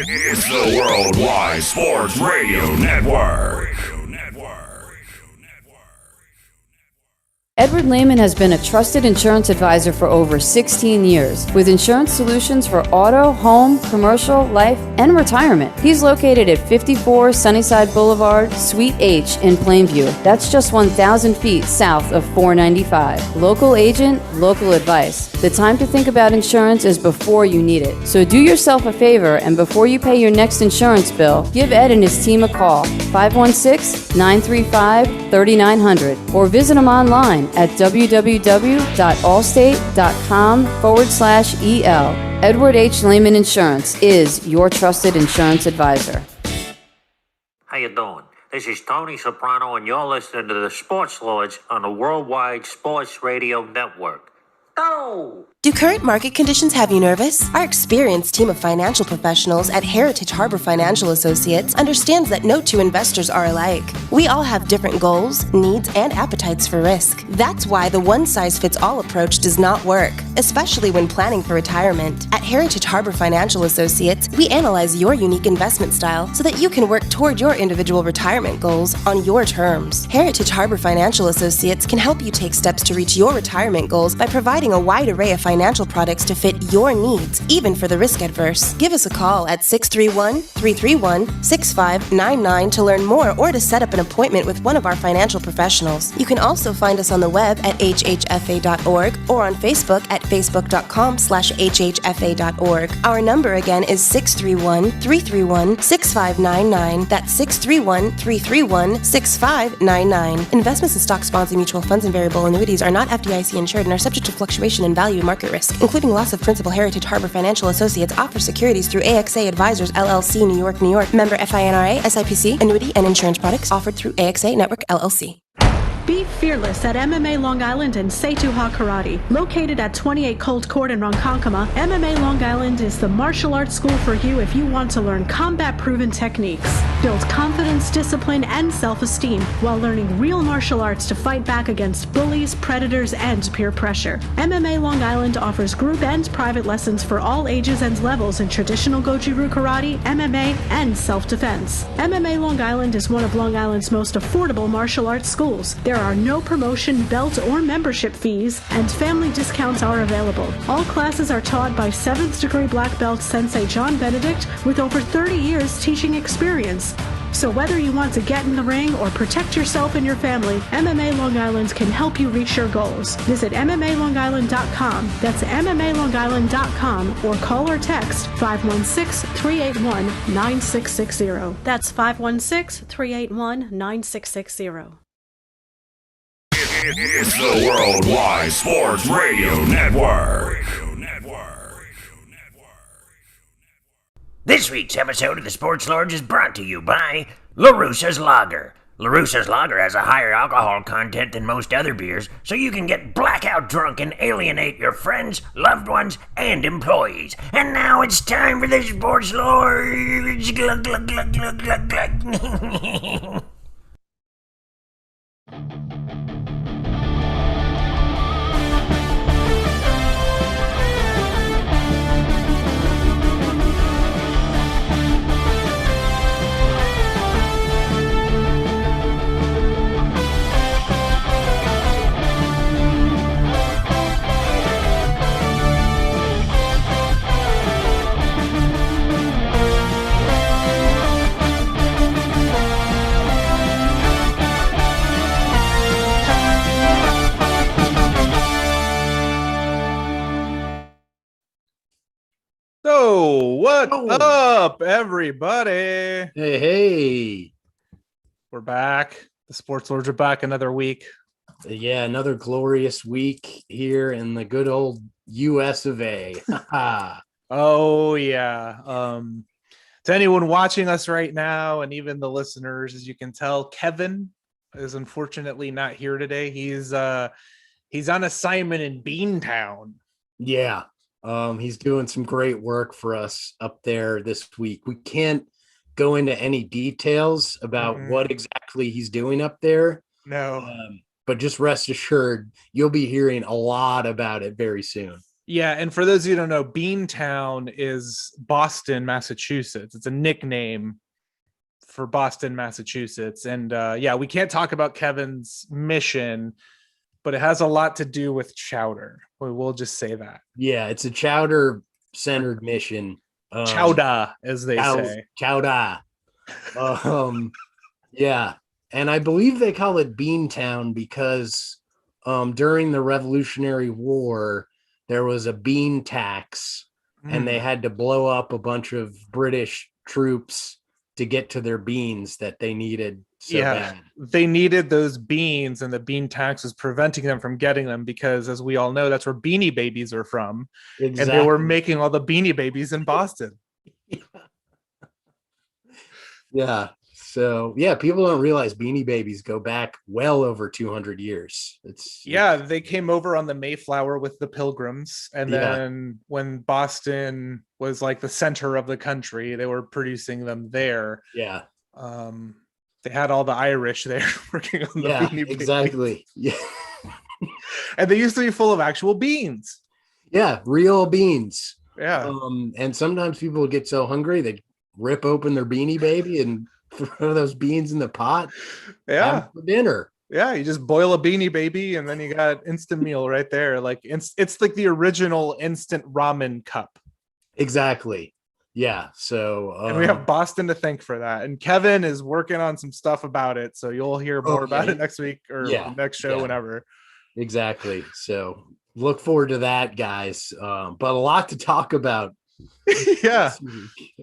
It's the Worldwide Sports Radio Network. Edward Lehman has been a trusted insurance advisor for over 16 years with insurance solutions for auto, home, commercial, life, and retirement. He's located at 54 Sunnyside Boulevard, Suite H in Plainview. That's just 1,000 feet south of 495. Local agent, local advice. The time to think about insurance is before you need it. So do yourself a favor and before you pay your next insurance bill, give Ed and his team a call, 516-935-3900, or visit him online at www.allstate.com/EL. Edward H. Lehman Insurance is your trusted insurance advisor. How you doing? This is Tony Soprano, and you're listening to the Sports Lords on the Worldwide Sports Radio Network. Go! Do current market conditions have you nervous? Our experienced team of financial professionals at Heritage Harbor Financial Associates understands that no two investors are alike. We all have different goals, needs, and appetites for risk. That's why the one-size-fits-all approach does not work, especially when planning for retirement. At Heritage Harbor Financial Associates, we analyze your unique investment style so that you can work toward your individual retirement goals on your terms. Heritage Harbor Financial Associates can help you take steps to reach your retirement goals by providing a wide array of financial products to fit your needs, even for the risk adverse. Give us a call at 631-331-6599 to learn more or to set up an appointment with one of our financial professionals. You can also find us on the web at hhfa.org or on Facebook at facebook.com/hhfa.org. Our number again is 631-331-6599. That's 631-331-6599. Investments in stock, bonds, and mutual funds and variable annuities are not FDIC insured and are subject to fluctuation in value and market risk, including loss of principal. Heritage Harbor Financial Associates offers securities through AXA Advisors LLC, New York, New York. Member FINRA, SIPC, annuity and insurance products offered through AXA Network LLC. Be fearless at MMA Long Island and Seituha Karate. Located at 28 Colt Court in Ronkonkoma, MMA Long Island is the martial arts school for you if you want to learn combat-proven techniques, build confidence, discipline, and self-esteem while learning real martial arts to fight back against bullies, predators, and peer pressure. MMA Long Island offers group and private lessons for all ages and levels in traditional Goju-Ryu Karate, MMA, and self-defense. MMA Long Island is one of Long Island's most affordable martial arts schools. There are no promotion, belt, or membership fees, and family discounts are available. All classes are taught by 7th degree black belt Sensei John Benedict with over 30 years teaching experience. So whether you want to get in the ring or protect yourself and your family, MMA Long Island can help you reach your goals. Visit MMALongIsland.com. That's MMALongIsland.com or call or text 516-381-9660. That's 516-381-9660. It's the Worldwide Sports Radio Network. This week's episode of the Sports Lords is brought to you by LaRussa's Lager. LaRussa's Lager has a higher alcohol content than most other beers, so you can get blackout drunk and alienate your friends, loved ones, and employees. And now it's time for the Sports Lords. Glug, glug, glug, glug, glug, glug. So, what's up, everybody? Hey. We're back. The Sports Lords are back another week. Yeah, another glorious week here in the good old US of A. Oh, yeah. To anyone watching us right now, and even the listeners, as you can tell, Kevin is unfortunately not here today. He's on assignment in Beantown. Yeah. He's doing some great work for us up there this week. We can't go into any details about what exactly he's doing up there. No. But just rest assured, you'll be hearing a lot about it very soon. Yeah, and for those of you who don't know, Beantown is Boston, Massachusetts. It's a nickname for Boston, Massachusetts. And yeah, we can't talk about Kevin's mission, but it has a lot to do with chowder. We'll just say that. Yeah, it's a chowder centered mission. Chowda, as they say. Chowda. Yeah. And I believe they call it Beantown because during the Revolutionary War, there was a bean tax and they had to blow up a bunch of British troops to get to their beans that they needed so bad. They needed those beans, and the bean tax was preventing them from getting them because, as we all know, that's where Beanie Babies are from. Exactly. And they were making all the Beanie Babies in Boston. Yeah. So, yeah, people don't realize Beanie Babies go back well over 200 years. They came over on the Mayflower with the Pilgrims. And then when Boston was like the center of the country, they were producing them there. Yeah. They had all the Irish there working on the Beanie Babies. Exactly. Yeah. And they used to be full of actual beans. Yeah, real beans. Yeah. And sometimes people get so hungry they rip open their Beanie Baby and throw those beans in the pot. Yeah, for dinner. Yeah, you just boil a Beanie Baby and then you got instant meal right there. Like it's like the original instant ramen cup. Exactly. Yeah. So and we have Boston to thank for that. And Kevin is working on some stuff about it, so you'll hear more about it next week or next show, whenever. Exactly. So look forward to that, guys. But a lot to talk about. Yeah.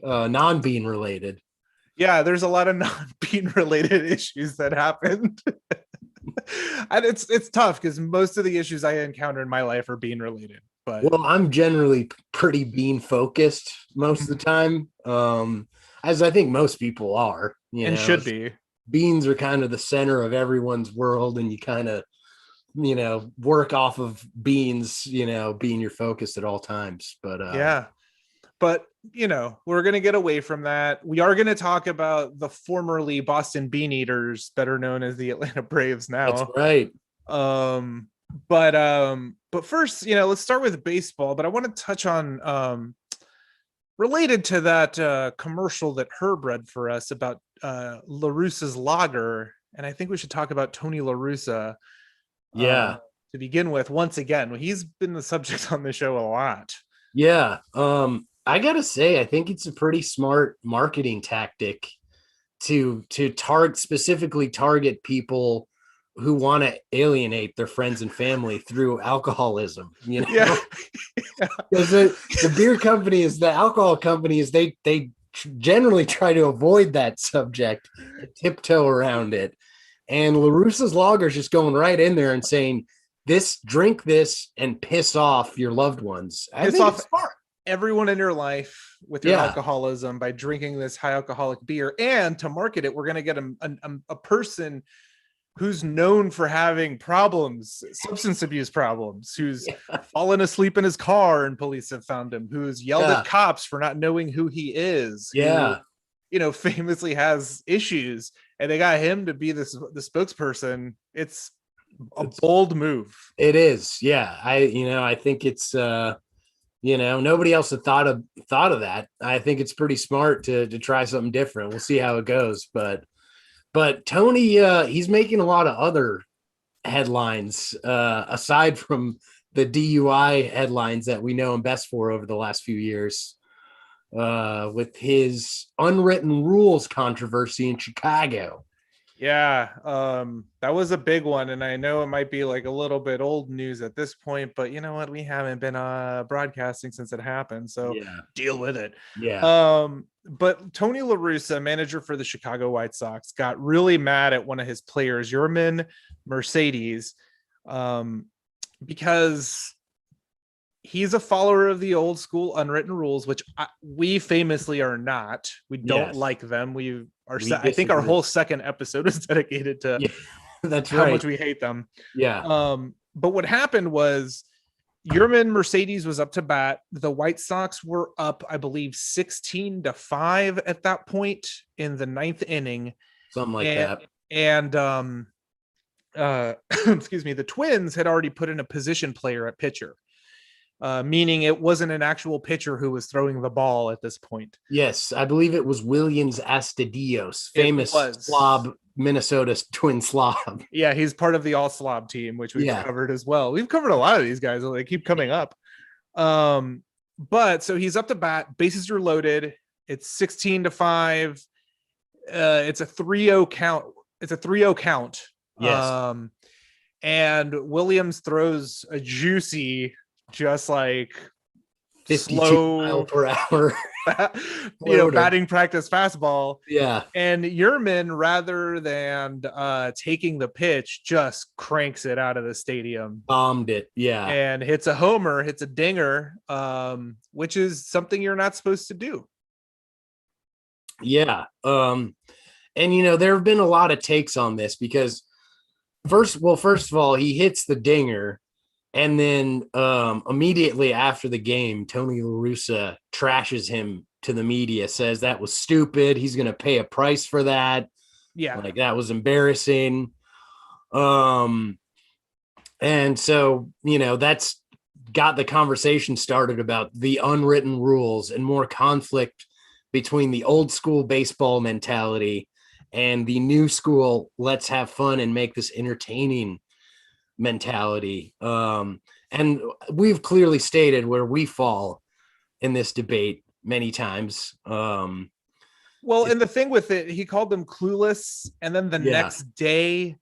Non-bean related. Yeah, there's a lot of non-bean related issues that happened. And it's tough because most of the issues I encounter in my life are bean related. But I'm generally pretty bean focused most of the time. As I think most people are, should be. Beans are kind of the center of everyone's world, and you kind of, work off of beans, being your focus at all times. But But, we're going to get away from that. We are going to talk about the formerly Boston Bean Eaters, better known as the Atlanta Braves now. That's right. But first, let's start with baseball. But I want to touch on related to that commercial that Herb read for us about LaRussa's lager. And I think we should talk about Tony LaRussa. Yeah. To begin with, once again, he's been the subject on the show a lot. Yeah. I gotta say, I think it's a pretty smart marketing tactic to specifically target people who want to alienate their friends and family through alcoholism. Because the beer companies, the alcohol companies, they generally try to avoid that subject, tiptoe around it. And LaRussa's lager is just going right in there and saying, drink this and piss off your loved ones. I think it's smart. Everyone in your life with your alcoholism by drinking this high alcoholic beer. And to market it, we're going to get a person who's known for having problems, substance abuse problems, who's fallen asleep in his car and police have found him, who's yelled at cops for not knowing who he is. Who, famously has issues, and they got him to be the spokesperson. It's a bold move. It is. Yeah. I think it's, nobody else had thought of that. I think it's pretty smart to try something different. We'll see how it goes. But Tony, he's making a lot of other headlines aside from the DUI headlines that we know him best for over the last few years with his unwritten rules controversy in Chicago. Yeah, that was a big one, and I know it might be like a little bit old news at this point, but you know what? We haven't been broadcasting since it happened, so deal with it. Yeah. But Tony LaRussa, manager for the Chicago White Sox, got really mad at one of his players, Yerman Mercedes, because he's a follower of the old school unwritten rules, which we famously are not. We don't like them. I think our whole second episode is dedicated to how much we hate them. Yeah. But what happened was Yerman Mercedes was up to bat. The White Sox were up, I believe, 16-5 at that point in the ninth inning. Something like that. And excuse me, the Twins had already put in a position player at pitcher. meaning it wasn't an actual pitcher who was throwing the ball at this point. Yes, I believe it was Williams Astudillos, famous Slob, Minnesota twin Slob. Yeah, he's part of the all Slob team, which we've covered as well. We've covered a lot of these guys. They keep coming up. But so he's up to bat, bases are loaded. It's 16-5. It's a 3-0 count. It's a 3-0 count. Yes. And Williams throws a juicy, just like 52 slow mile per hour, batting practice fastball. Yeah. And Yerman, rather than taking the pitch, just cranks it out of the stadium. Bombed it. Yeah. And hits a homer, hits a dinger, which is something you're not supposed to do. Yeah. And there have been a lot of takes on this because first of all, he hits the dinger, and then immediately after the game, Tony LaRussa trashes him to the media, says that was stupid. He's going to pay a price for that. Yeah. Like that was embarrassing. And so, that's got the conversation started about the unwritten rules and more conflict between the old school baseball mentality and the new school, let's have fun and make this entertaining mentality. And we've clearly stated where we fall in this debate many times. And the thing with it, he called them clueless, and then the next day,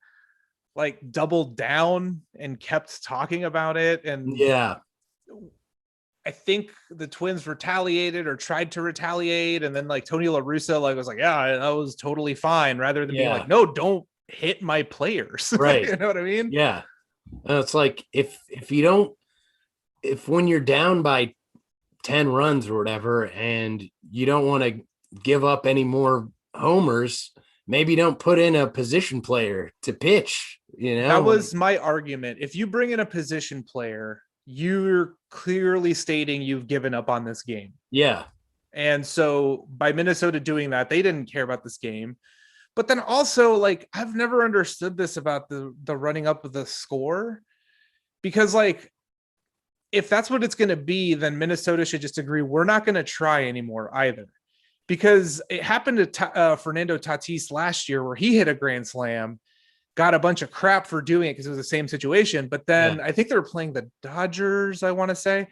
like, doubled down and kept talking about it. And I think the Twins retaliated or tried to retaliate, and then like Tony LaRussa was like, yeah, that was totally fine, rather than being like, no, don't hit my players. Right. You know what I mean? Yeah. It's like if when you're down by 10 runs or whatever, and you don't want to give up any more homers, maybe don't put in a position player to pitch. That was my argument. If you bring in a position player, you're clearly stating you've given up on this game. Yeah. And so by Minnesota doing that, they didn't care about this game. But then also, I've never understood this about the running up of the score, because if that's what it's going to be, then Minnesota should just agree we're not going to try anymore either. Because it happened to Fernando Tatis last year, where he hit a grand slam, got a bunch of crap for doing it because it was the same situation. But then I think they were playing the Dodgers, I want to say.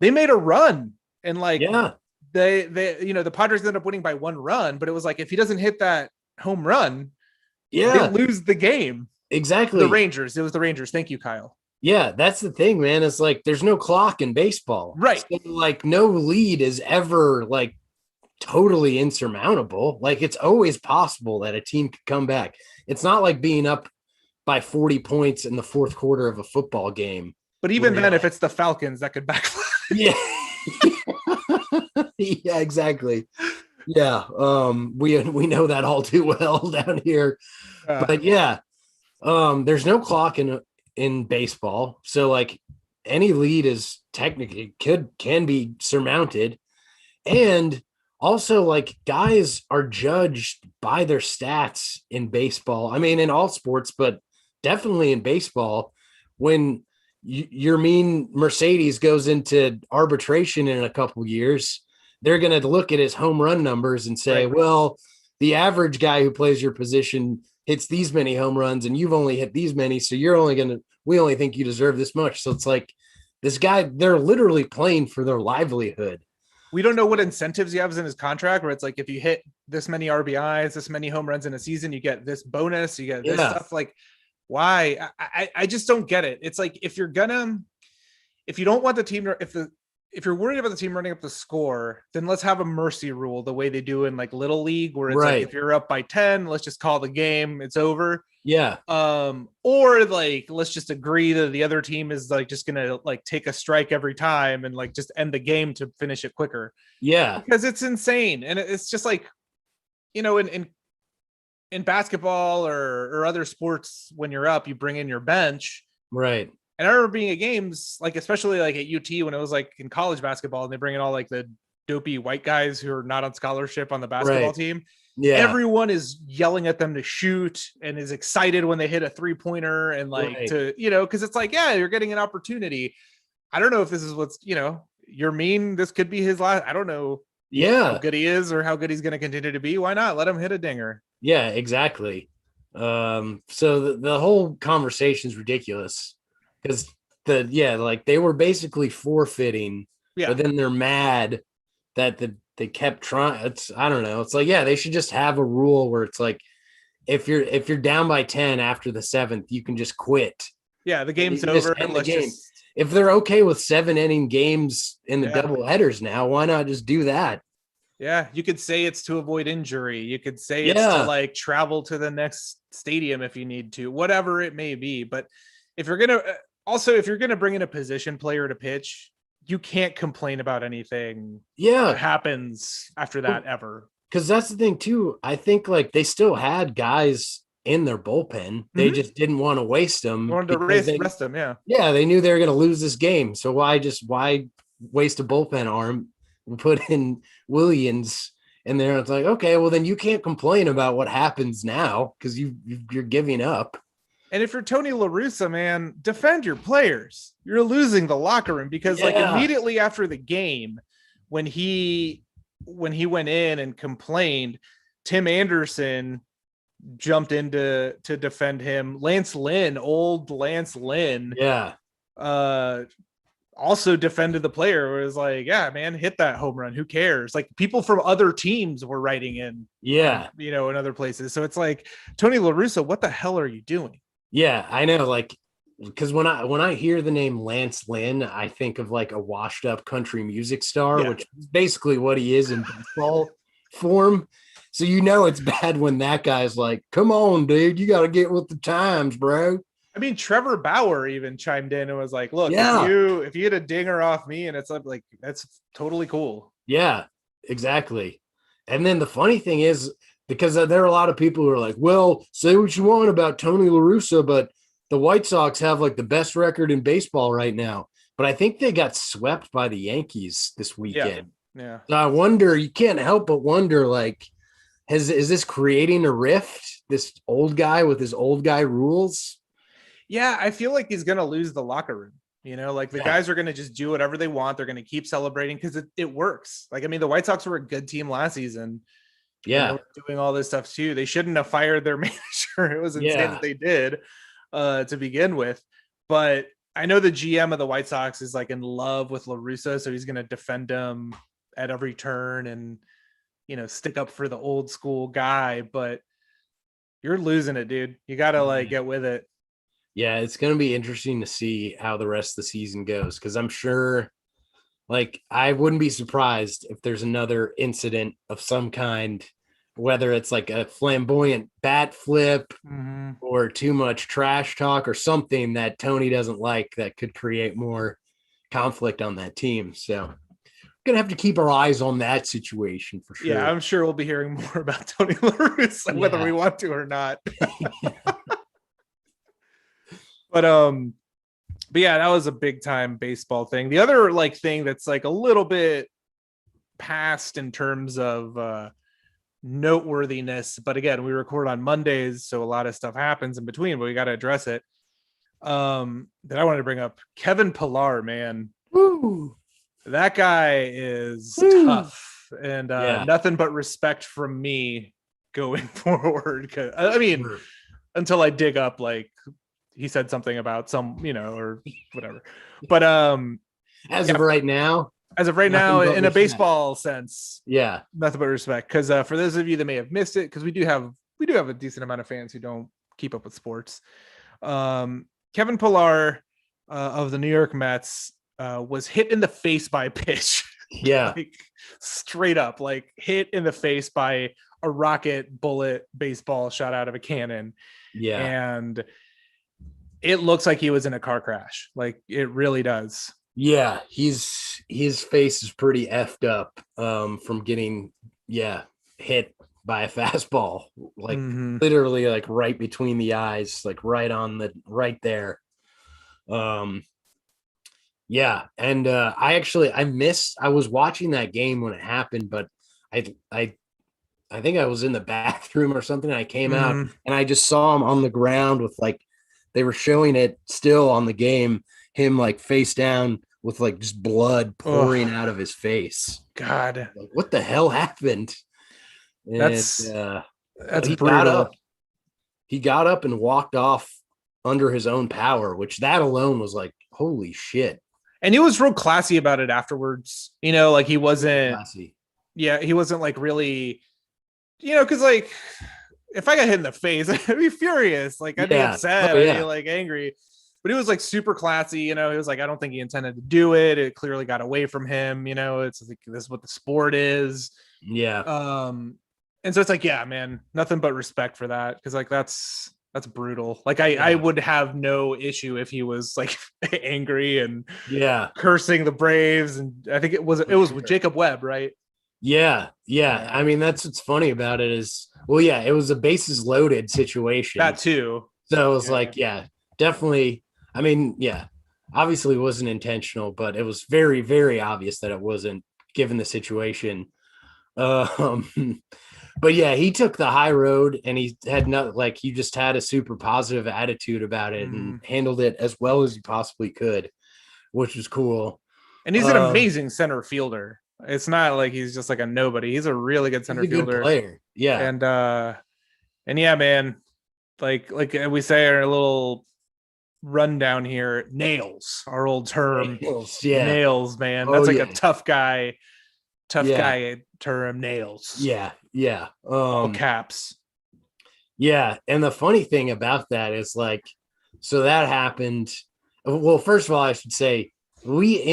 They made a run, and they the Padres ended up winning by 1 run, but it was if he doesn't hit that home run, they lose the game. Exactly. The Rangers. It was the Rangers. Thank you, Kyle. Yeah, that's the thing, man. It's there's no clock in baseball. Right. So, no lead is ever totally insurmountable. It's always possible that a team could come back. It's not like being up by 40 points in the fourth quarter of a football game. But even then, if it's the Falcons, that could backfire. Yeah. Yeah, exactly. Yeah. We know that all too well down here. But there's no clock in baseball. So any lead is technically can be surmounted. And also, guys are judged by their stats in baseball. I mean, in all sports, but definitely in baseball. When your mean Mercedes goes into arbitration in a couple years, they're going to look at his home run numbers and say, well, the average guy who plays your position hits these many home runs and you've only hit these many. So we only think you deserve this much. So it's this guy, they're literally playing for their livelihood. We don't know what incentives he has in his contract, where it's if you hit this many RBIs, this many home runs in a season, you get this bonus, you get this stuff. Why? I just don't get it. It's if you don't want the team, if you're worried about the team running up the score, then let's have a mercy rule the way they do in Little League, where it's if you're up by 10, let's just call the game, it's over. Yeah. Or let's just agree that the other team is just gonna take a strike every time and just end the game to finish it quicker. Yeah. Because it's insane. And it's just in basketball or other sports, when you're up, you bring in your bench. Right. And I remember being at games, especially at UT, when it was in college basketball, and they bring in all the dopey white guys who are not on scholarship on the basketball team. Yeah. Everyone is yelling at them to shoot and is excited when they hit a 3-pointer and to, because it's you're getting an opportunity. I don't know if this is what's, you're mean. This could be his last. I don't know how good he is or how good he's going to continue to be. Why not let him hit a dinger? Yeah, exactly. So the whole conversation is ridiculous because they were basically forfeiting, but then they're mad that they kept trying. I don't know. It's like, they should just have a rule where it's like, if you're down by 10 after the 7th, you can just quit. Yeah, the game's over. And let's if they're okay with 7-inning games in the double headers now, why not just do that? Yeah, you could say it's to avoid injury. You could say it's to like travel to the next stadium if you need to, whatever it may be. But if you're gonna bring in a position player to pitch, you can't complain about anything that happens after that ever. Because that's the thing too. I think like they still had guys in their bullpen. They just didn't want to waste them. They wanted to rest them. Yeah. Yeah. They knew they were going to lose this game. So why waste a bullpen arm and put in Williams in there? It's like, okay, well then you can't complain about what happens now because you're giving up. And if you're Tony LaRussa, man, defend your players. You're losing the locker room because like immediately after the game, when he went in and complained, Tim Anderson jumped in to defend him. Old Lance Lynn, also defended the player. It was like, yeah, man, hit that home run. Who cares? Like people from other teams were writing in, in other places. So it's like, Tony LaRussa, what the hell are you doing? Yeah, I know. Like, because when I hear the name Lance Lynn, I think of like a washed up country music star, which is basically what he is in baseball form. So it's bad when that guy's like, "Come on, dude, you got to get with the times, bro." I mean, Trevor Bauer even chimed in and was like, "Look, if you hit a dinger off me, and it's like that's totally cool." Yeah, exactly. And then the funny thing is, because there are a lot of people who are like, "Well, say what you want about Tony LaRussa, but the White Sox have like the best record in baseball right now." But I think they got swept by the Yankees this weekend. Yeah. So I wonder. You can't help but wonder, like, is this creating a rift? This old guy with his old guy rules? Yeah, I feel like he's gonna lose the locker room. Like the guys are gonna just do whatever they want. They're gonna keep celebrating because it works. Like, I mean, the White Sox were a good team last season. Yeah, doing all this stuff too. They shouldn't have fired their manager. It was insane that they did to begin with. But I know the GM of the White Sox is like in love with LaRussa, so he's gonna defend him at every turn and stick up for the old school guy. But you're losing it, dude. You gotta like get with it. Yeah, it's going to be interesting to see how the rest of the season goes because I'm sure, like, I wouldn't be surprised if there's another incident of some kind, whether it's like a flamboyant bat flip or too much trash talk or something that Tony doesn't like that could create more conflict on that team. So we're going to have to keep our eyes on that situation for sure. Yeah, I'm sure we'll be hearing more about Tony LaRussa, whether we want to or not. But yeah, that was a big time baseball thing. The other like thing that's like a little bit past in terms of noteworthiness, but again, we record on Mondays, so a lot of stuff happens in between, but we got to address it. That I wanted to bring up, Kevin Pillar, man. Woo. That guy is tough, and nothing but respect from me going forward. I mean, until I dig up like he said something about some, or whatever. But as of right now, in a baseball sense, nothing but respect. Because for those of you that may have missed it, because we do have a decent amount of fans who don't keep up with sports. Kevin Pillar of the New York Mets was hit in the face by a pitch. Yeah, like, straight up, like hit in the face by a rocket bullet baseball shot out of a cannon. Yeah, and it looks like he was in a car crash. Like it really does. Yeah, his face is pretty effed up from getting hit by a fastball, like literally like right between the eyes, like right there. Yeah, and I was watching that game when it happened, but I think I was in the bathroom or something. I came out and I just saw him on the ground with like, they were showing it still on the game, him like face down with like just blood pouring out of his face. God, Like, what the hell happened? And, that's he brutal. He got up and walked off under his own power, which that alone was like, holy shit. And he was real classy about it afterwards. You know, like he wasn't. Classy. Yeah, he wasn't like really. You know, because like if I got hit in the face, I'd be furious. Like I'd be upset. I'd be like angry. But he was like super classy. You know, he was like, I don't think he intended to do it. It clearly got away from him. You know, it's like this is what the sport is. Yeah. And so it's like, yeah, man, nothing but respect for that. Cause like that's brutal. Like I would have no issue if he was like angry and cursing the Braves. And I think it was with Jacob Webb, right? Yeah. I mean, that's what's funny about it is, well, yeah, it was a bases loaded situation. That too. So it was like, yeah, definitely. I mean, yeah, obviously it wasn't intentional, but it was very, very obvious that it wasn't given the situation. But yeah, he took the high road and he had he just had a super positive attitude about it and handled it as well as he possibly could, which was cool. And he's an amazing center fielder. It's not like he's just like a nobody. He's a really good center fielder. Good player. Yeah. And yeah, man, like we say our little rundown here, nails, our old term. Nails, man. That's a tough guy term, nails. Yeah. All caps. Yeah. And the funny thing about that is like, so that happened. Well, first of all, I should say we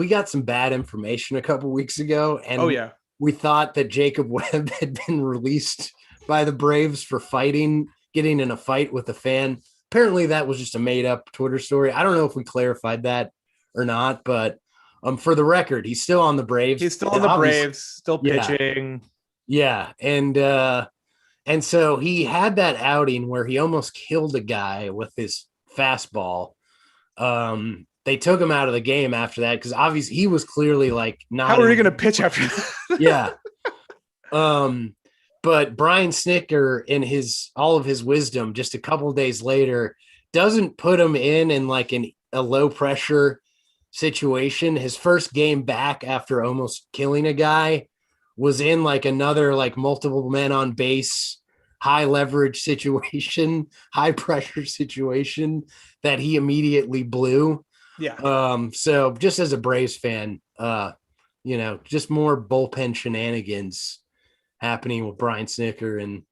got some bad information a couple weeks ago. And we thought that Jacob Webb had been released by the Braves for getting in a fight with a fan. Apparently that was just a made up Twitter story. I don't know if we clarified that or not, but for the record, he's still on the Braves. He's still on the Braves, still pitching. Yeah. And so he had that outing where he almost killed a guy with his fastball. They took him out of the game after that because obviously he was clearly like not. How are you going to pitch after that? Yeah. But Brian Snitker, in all of his wisdom, just a couple of days later, doesn't put him in like a low pressure situation. His first game back after almost killing a guy was in like another like multiple men on base, high leverage situation, high pressure situation that he immediately blew. Yeah. So just as a Braves fan, just more bullpen shenanigans happening with Brian Snitker and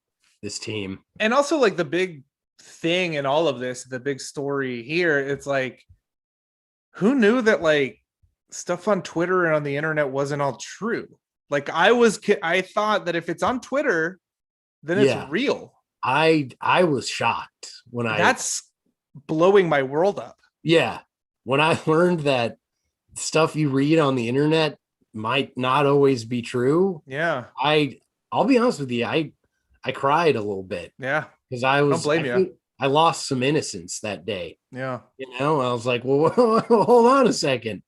this team. And also like the big thing in all of this, the big story here, it's like, who knew that like stuff on Twitter and on the internet wasn't all true? Like I thought that if it's on Twitter, then it's real. I was shocked when that's blowing my world up. Yeah. When I learned that stuff you read on the internet might not always be true. Yeah. I'll be honest with you. I cried a little bit. Yeah. Because don't blame you. I lost some innocence that day. Yeah. I was like, well, hold on a second.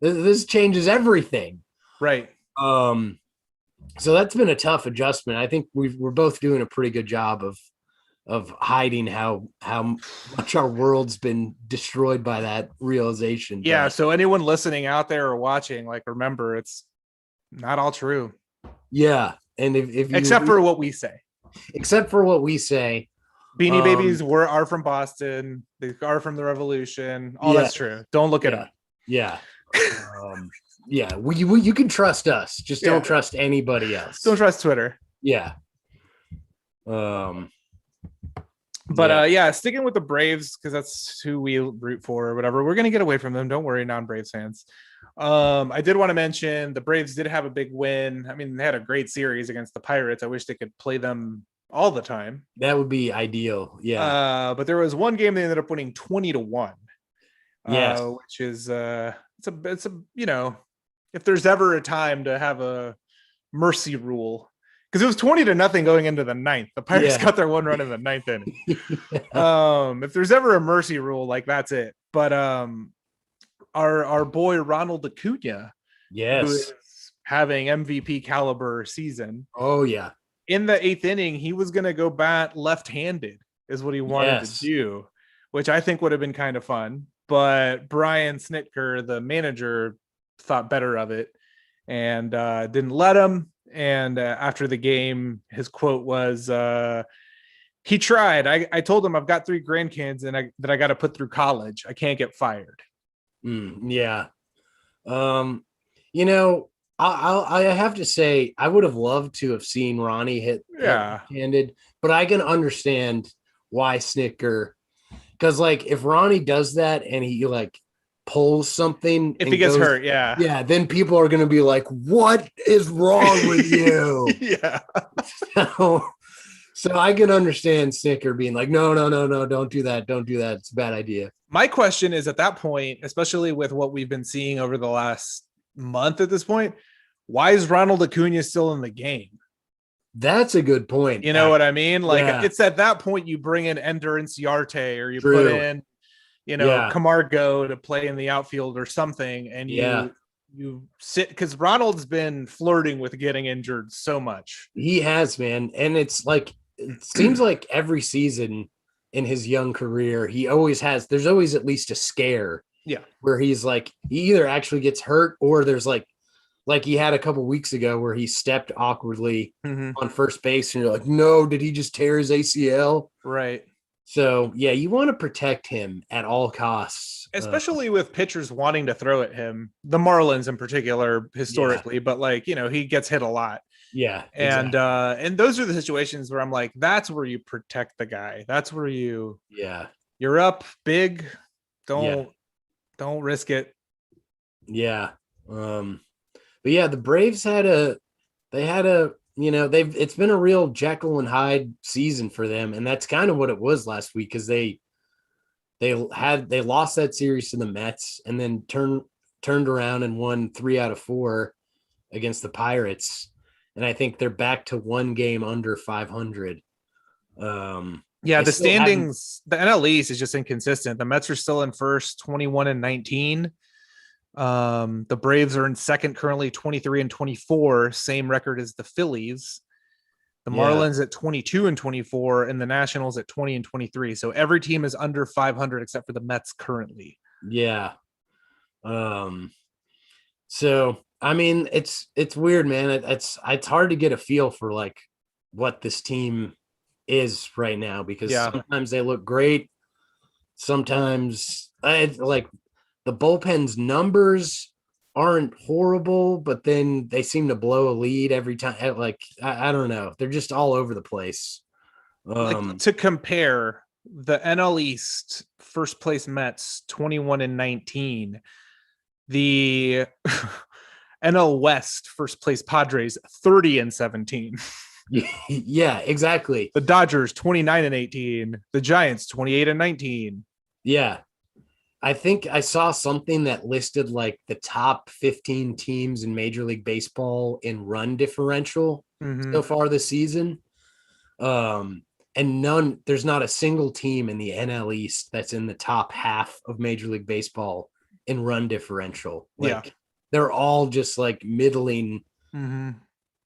This changes everything. Right. So that's been a tough adjustment. I think we're both doing a pretty good job of hiding how much our world's been destroyed by that realization. Yeah. So anyone listening out there or watching, like, remember, it's not all true. Yeah. And if except for what we say. Beanie Babies are from Boston. They are from the Revolution. All that's true. Don't look at them. Yeah. You can trust us. Just don't trust anybody else. Don't trust Twitter. Yeah. Sticking with the Braves because that's who we root for or whatever. We're gonna get away from them. Don't worry, non-Braves fans. I did want to mention the Braves did have a big win. I mean, they had a great series against the Pirates. I wish they could play them all the time. That would be ideal. Yeah. But there was one game they ended up winning 20-1. Yes. Which is it's a if there's ever a time to have a mercy rule, because it was 20-0 going into the ninth. The Pirates got their one run in the ninth inning. If there's ever a mercy rule, like that's it. But our boy Ronald Acuna, who is having MVP caliber season. Oh yeah. In the eighth inning, he was going to go bat left-handed, is what he wanted to do, which I think would have been kind of fun. but Brian Snitker, the manager, thought better of it and didn't let him. And after the game, his quote was, he tried. I told him I've got 3 grandkids and I got to put through college. I can't get fired. Yeah. I have to say, I would have loved to have seen Ronnie hit handed, but I can understand why Snicker, because like if Ronnie does that and he like pulls something, if he gets hurt, then people are gonna be like, "What is wrong with you?" Yeah. So I can understand Snicker being like, "No, don't do that, It's a bad idea." My question is at that point, especially with what we've been seeing over the last month at this point, why is Ronald Acuna still in the game? That's a good point. You know what I mean? Like it's at that point you bring in Endurance Yarte or you put in, Camargo to play in the outfield or something, and you sit, because Ronald's been flirting with getting injured so much. He has, man. And it's like, it seems like every season in his young career, there's always at least a scare. Yeah. Where he's like, he either actually gets hurt or there's like he had a couple weeks ago where he stepped awkwardly on first base and you're like, no, did he just tear his ACL? Right. So yeah, you want to protect him at all costs. Especially with pitchers wanting to throw at him, the Marlins in particular, historically, but like, he gets hit a lot. Yeah. And and those are the situations where I'm like, that's where you protect the guy. That's where you're up big. Don't risk it. Yeah. But yeah, the Braves it's been a real Jekyll and Hyde season for them. And that's kind of what it was last week, because they lost that series to the Mets and then turned around and won 3 out of 4 against the Pirates. And I think they're back to 1 game under 500. The standings, the NL East is just inconsistent. The Mets are still in first, 21-19. The Braves are in second currently, 23-24, same record as the Phillies. The Marlins at 22-24, and the Nationals at 20-23. So every team is under 500 except for the Mets currently. Yeah. So I mean, it's weird, man. It's hard to get a feel for like what this team is right now, because sometimes they look great. Sometimes like the bullpen's numbers aren't horrible, but then they seem to blow a lead every time. Like, I don't know. They're just all over the place. To compare, the NL East first place Mets 21-19, the NL West first place Padres 30-17. Yeah, exactly. The Dodgers 29-18, the Giants 28-19. Yeah. I think I saw something that listed like the top 15 teams in Major League Baseball in run differential so far this season. And there's not a single team in the NL East that's in the top half of Major League Baseball in run differential. Like they're all just like middling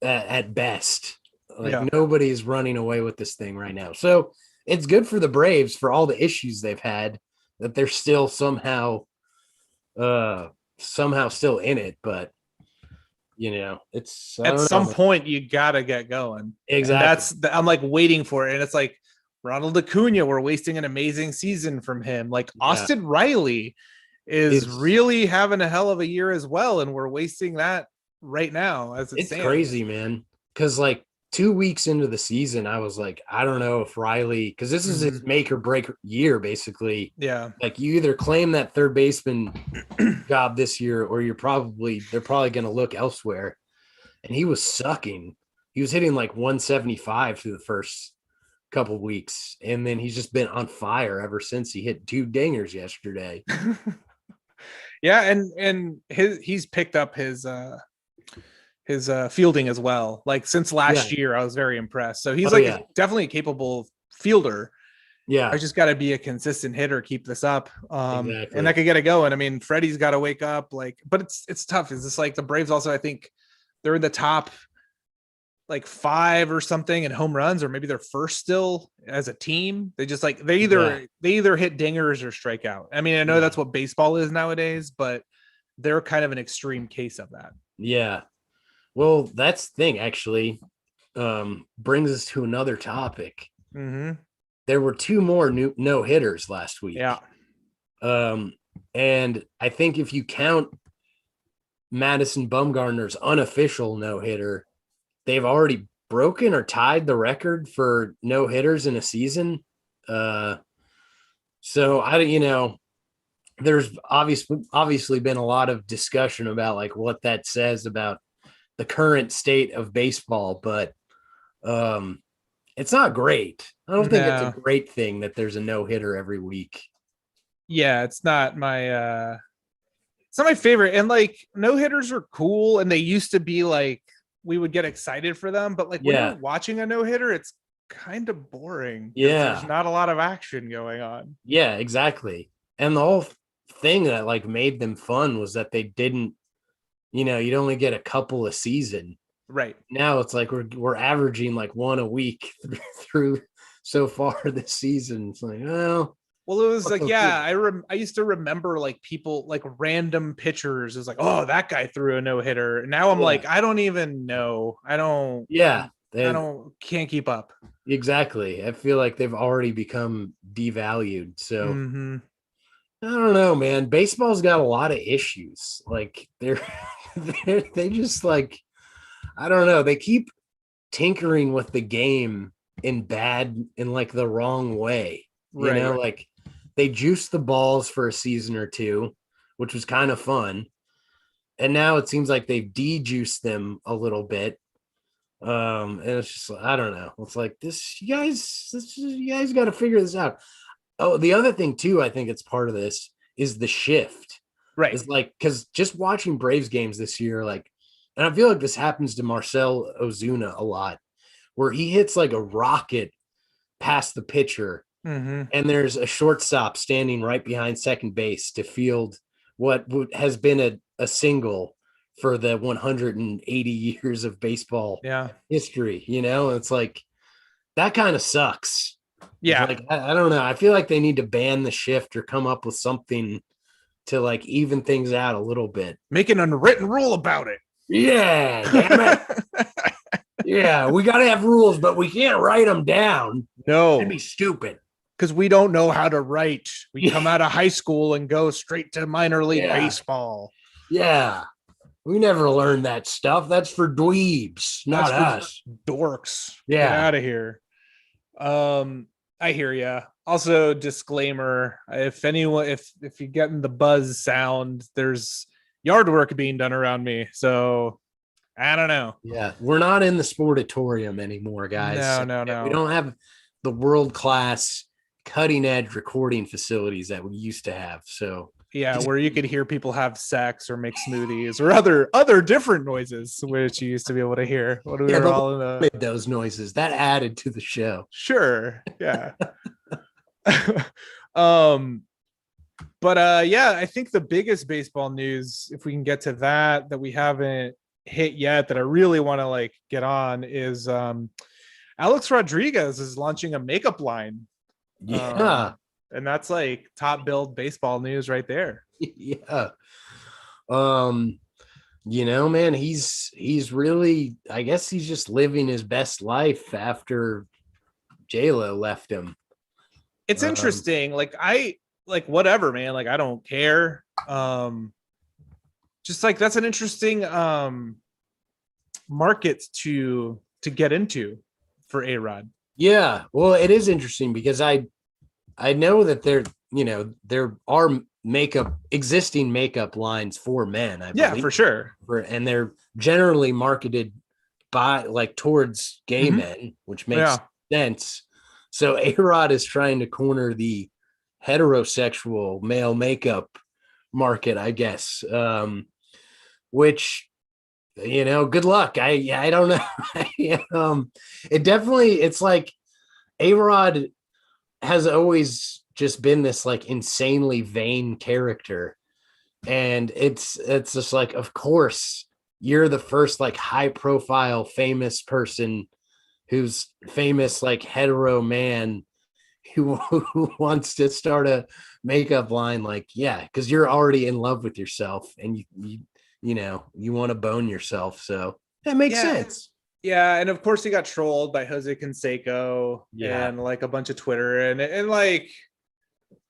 at best. Like nobody's running away with this thing right now. So it's good for the Braves, for all the issues they've had, that they're still somehow still in it. But it's at some point you gotta get going. Exactly. I'm like waiting for it, and it's like Ronald Acuna, we're wasting an amazing season from him. Like Austin Riley is really having a hell of a year as well, and we're wasting that right now. It's crazy, man. Because like 2 weeks into the season, I was like, I don't know if Riley, because this is his make or break year, basically. Yeah. Like you either claim that third baseman job this year, or they're probably going to look elsewhere. And he was sucking. He was hitting like 175 through the first couple weeks, and then he's just been on fire ever since. He hit 2 dingers yesterday. And he's picked up his fielding as well. Like since last year, I was very impressed. So he's definitely a capable fielder. Yeah. I just got to be a consistent hitter, keep this up. Exactly. And I could get it going. I mean, Freddie's got to wake up, but it's tough. It's just like the Braves also, I think they're in the top like 5 or something in home runs, or maybe they're first still as a team. They just like they either hit dingers or strike out. I mean, I know that's what baseball is nowadays, but they're kind of an extreme case of that. Yeah. Well, that's the thing, actually. Brings us to another topic. Mm-hmm. There were 2 more no hitters last week. Yeah. And I think if you count Madison Bumgarner's unofficial no hitter, they've already broken or tied the record for no hitters in a season. So there's obviously been a lot of discussion about like what that says about the current state of baseball, but it's not great. I don't think it's a great thing that there's a no hitter every week. Yeah, it's not my favorite. And like no hitters are cool, and they used to be like we would get excited for them, but like when you're watching a no hitter, it's kind of boring. Yeah, there's not a lot of action going on. Yeah, exactly. And the whole thing that like made them fun was that they didn't, you'd only get a couple a season. Right now, it's like we're averaging like 1 a week through so far this season. It's like, well, it was like, I used to remember like people like random pitchers is like, oh, that guy threw a no hitter. Now I'm like, I don't even know. Can't keep up. Exactly. I feel like they've already become devalued. So I don't know, man. Baseball's got a lot of issues. Like they just like, I don't know. They keep tinkering with the game in like the wrong way. Like they juiced the balls for a season or 2, which was kind of fun. And now it seems like they've de-juiced them a little bit. And it's just, I don't know. It's like you guys got to figure this out. Oh, the other thing too, I think it's part of this is the shift. Right. It's like, cause just watching Braves games this year, like, and I feel like this happens to Marcell Ozuna a lot, where he hits like a rocket past the pitcher. Mm-hmm. And there's a shortstop standing right behind second base to field what has been a single for the 180 years of baseball history. It's like that kind of sucks. Yeah. Like, I don't know. I feel like they need to ban the shift or come up with something to like even things out a little bit. Make an unwritten rule about it. Yeah, damn it. Yeah, we got to have rules, but we can't write them down. No. It'd be stupid. Because we don't know how to write. We come out of high school and go straight to minor league baseball. Yeah. We never learned that stuff. That's for dweebs, not us. Dorks. Yeah. Get out of here. I hear ya. Also, disclaimer: if you're getting the buzz sound, there's yard work being done around me. So I don't know. Yeah, we're not in the sportatorium anymore, guys. No. We don't have the world-class, cutting-edge recording facilities that we used to have. So yeah, where you could hear people have sex or make smoothies or other different noises, which you used to be able to hear when we were all in made those noises. That added to the show. Sure. Yeah. But I think the biggest baseball news, if we can get to that we haven't hit yet, that I really want to like get on is Alex Rodriguez is launching a makeup line. Yeah. And that's like top billed baseball news right there. Yeah. Man, he's really, I guess he's just living his best life after J-Lo left him. It's interesting. Whatever, man. Like, I don't care. Just like, that's an interesting market to get into for A-Rod. Yeah. Well, it is interesting because I know that there are existing makeup lines for men. I believe, for sure. And they're generally marketed by towards gay men, which makes sense. So A-Rod is trying to corner the heterosexual male makeup market, I guess. Which, good luck. I don't know. It's like A-Rod has always just been this like insanely vain character. And it's just like, of course you're the first like high profile famous person who's famous like hetero man who wants to start a makeup line. Like, yeah, because you're already in love with yourself and you know, you want to bone yourself. So that makes sense. Yeah, and of course he got trolled by Jose Canseco and like a bunch of Twitter and like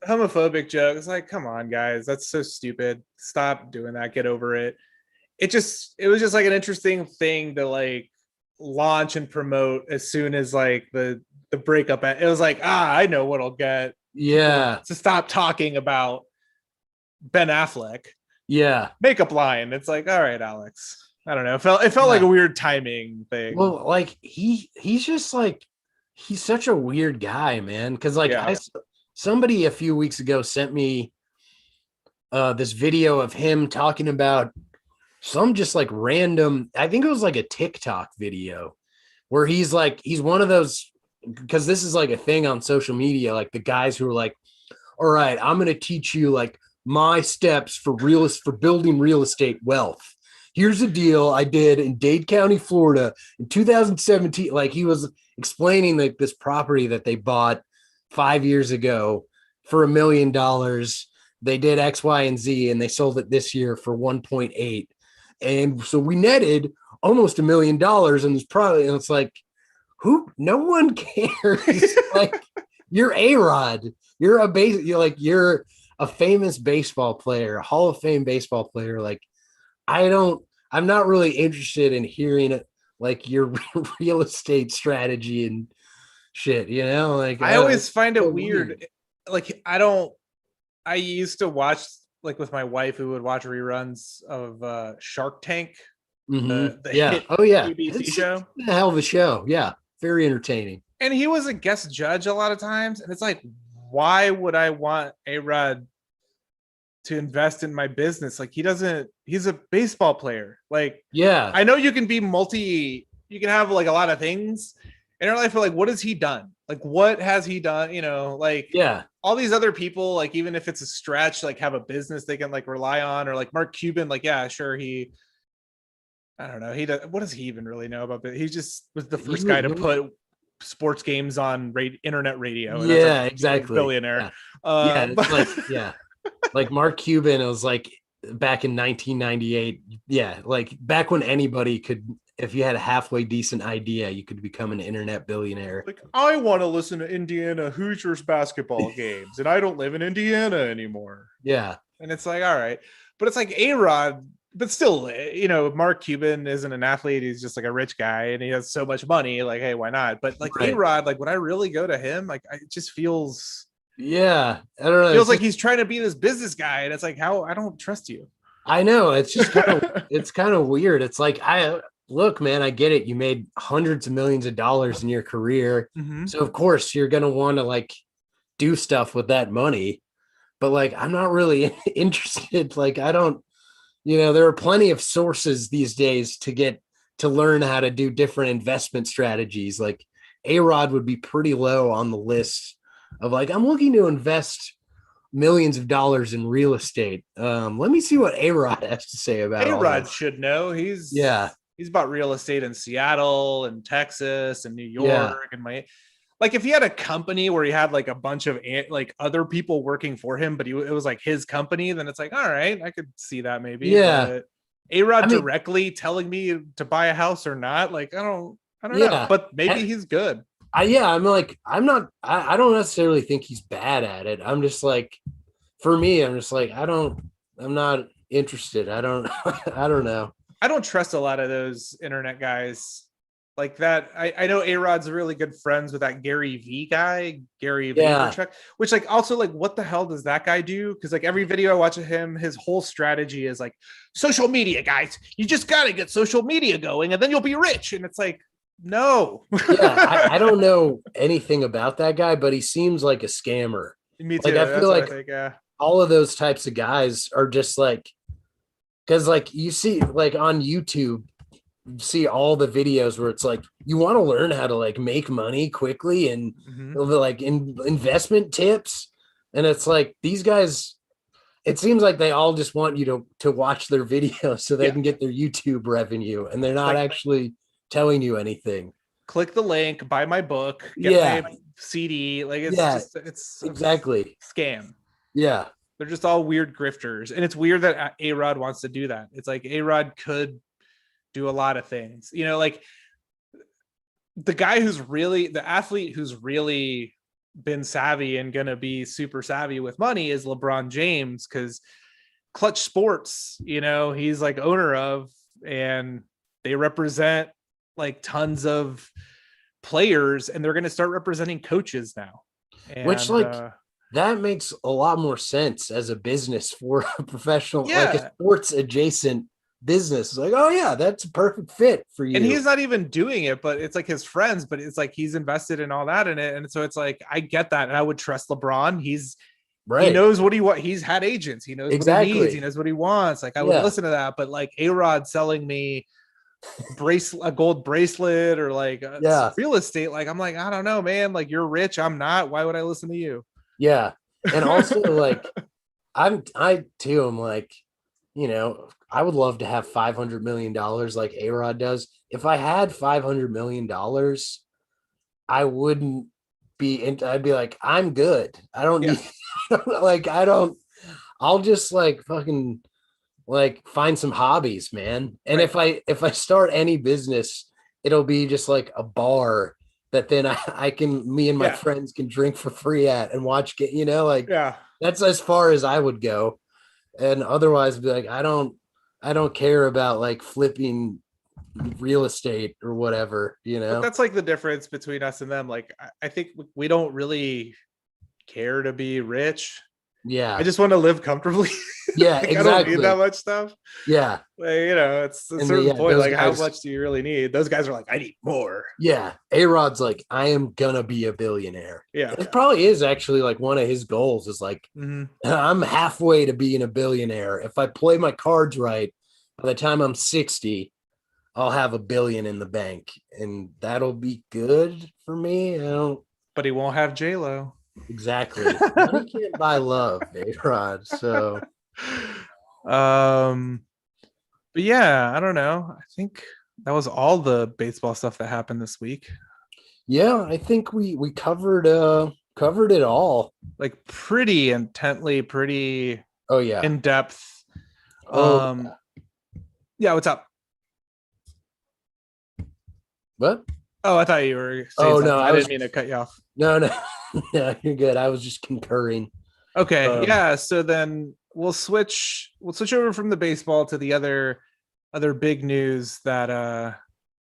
homophobic jokes. Like, come on, guys, that's so stupid. Stop doing that. Get over it. It was just like an interesting thing to like launch and promote as soon as like the breakup. It was like, I know what'll get to stop talking about Ben Affleck. Yeah. Makeup line. It's like, all right, Alex. I don't know. It felt like a weird timing thing. Well, like he's just like, he's such a weird guy, man. Cause like somebody a few weeks ago sent me this video of him talking about some just like random, I think it was like a TikTok video where he's one of those, because this is like a thing on social media, like the guys who are like, all right, I'm going to teach you like my steps for building real estate wealth. Here's the deal I did in Dade County, Florida in 2017. Like he was explaining like this property that they bought 5 years ago for $1 million. They did X, Y, and Z, and they sold it this year for 1.8. And so we netted almost $1 million. And it's like, no one cares. Like, you're A-Rod. You're a famous baseball player, a Hall of Fame baseball player. Like, I'm not really interested in hearing it, like your real estate strategy and shit, you know? Like, I always find it weird. Like, I used to watch, like with my wife, who would watch reruns of Shark Tank. The hit ABC show. A hell of a show. Yeah. Very entertaining. And he was a guest judge a lot of times. And it's like, why would I want A-Rod to invest in my business? Like, he's a baseball player. Like, yeah, I know you can be you can have like a lot of things in your life, but like, what has he done? Like, what has he done? You know, like, all these other people, like, even if it's a stretch, like have a business they can like rely on, or like Mark Cuban, like, yeah, sure. I don't know. What does he even really know about it? He just was the first guy to put sports games on internet radio. And yeah, like, exactly. Billionaire. Like Mark Cuban, it was like back in 1998. Yeah, like back when anybody could, if you had a halfway decent idea, you could become an internet billionaire. Like, I want to listen to Indiana Hoosiers basketball games, and I don't live in Indiana anymore. Yeah. And it's like, all right. But it's like A-Rod, but still, you know, Mark Cuban isn't an athlete. He's just like a rich guy and he has so much money. Like, hey, why not? But like A-Rod, like, would I really go to him? Like, it just feels... Yeah, I don't know. Feels like he's trying to be this business guy, and it's like, how I don't trust you. I know, it's just kind of weird. It's like, look, man, I get it. You made hundreds of millions of dollars in your career, so of course you're gonna want to like do stuff with that money. But like, I'm not really interested. Like, I don't, you know, there are plenty of sources these days to learn how to do different investment strategies. Like, A-Rod would be pretty low on the list of like, I'm looking to invest millions of dollars in real estate. Let me see what A-Rod has to say about it. A-Rod should know. He's bought real estate in Seattle and Texas and New York and Miami. Like, if he had a company where he had like a bunch of like other people working for him, but it was like his company, then it's like, all right, I could see that maybe. Yeah. But A-Rod directly telling me to buy a house or not, like, I don't know. But maybe he's good. I don't necessarily think he's bad at it. I'm just like, for me, I'm just like, I'm not interested. I don't know. I don't trust a lot of those internet guys like that. I know A-Rod's really good friends with that Gary V guy, Gary Vaynerchuk, which like also like, what the hell does that guy do? Because like every video I watch of him, his whole strategy is like, social media, guys, you just got to get social media going and then you'll be rich. And it's like, no. I don't know anything about that guy, but he seems like a scammer. Me too. Like, I feel like all of those types of guys are just like, because like you see like on YouTube, you see all the videos where it's like, you want to learn how to like make money quickly and like investment tips. And it's like, these guys, it seems like they all just want you to watch their videos so they can get their YouTube revenue, and they're not actually telling you anything. Click the link, buy my book, get my CD. Like it's exactly scam. Yeah. They're just all weird grifters. And it's weird that A-Rod wants to do that. It's like A-Rod could do a lot of things. You know, like the athlete who's really been savvy and going to be super savvy with money is LeBron James, because Clutch Sports, you know, he's like owner of, and they represent like tons of players, and they're going to start representing coaches now. And, which that makes a lot more sense as a business for a professional, like a sports adjacent business. It's like, oh yeah, that's a perfect fit for you. And he's not even doing it, but it's like his friends, but it's like he's invested in all that in it. And so it's like, I get that. And I would trust LeBron. He knows what he wants. He's had agents. He knows what he needs. He knows what he wants. Like I would listen to that, but like A-Rod selling me a gold bracelet or like real estate. Like, I'm like, I don't know, man. Like you're rich. I'm not. Why would I listen to you? Yeah. And also like I'm like, you know, I would love to have $500 million like A-Rod does. If I had $500 million, I wouldn't be I'd be like, I'm good. I don't need I'll just like fucking like find some hobbies, man. And if I start any business, it'll be just like a bar that then me and my friends can drink for free at and watch that's as far as I would go. And otherwise be like, I don't care about like flipping real estate or whatever, you know. But that's like the difference between us and them. Like I think we don't really care to be rich. Yeah. I just want to live comfortably. Yeah, like, exactly. I don't need that much stuff. Yeah. Like, you know, it's a certain point. Like, how much do you really need? Those guys are like, I need more. Yeah. A-Rod's like, I am gonna be a billionaire. Yeah. It probably is actually like one of his goals is like, I'm halfway to being a billionaire. If I play my cards right, by the time I'm 60, I'll have $1 billion in the bank, and that'll be good for me. But he won't have J-Lo. Exactly. Money can't buy love, A-Rod. So but yeah, I don't know. I think that was all the baseball stuff that happened this week. Yeah, I think we covered it all. Like pretty intently, pretty in depth. Yeah, what's up? What? Oh, I thought you were saying something. I didn't mean to cut you off. No, you're good. I was just concurring. Okay, yeah. So then we'll switch over from the baseball to the other big news that or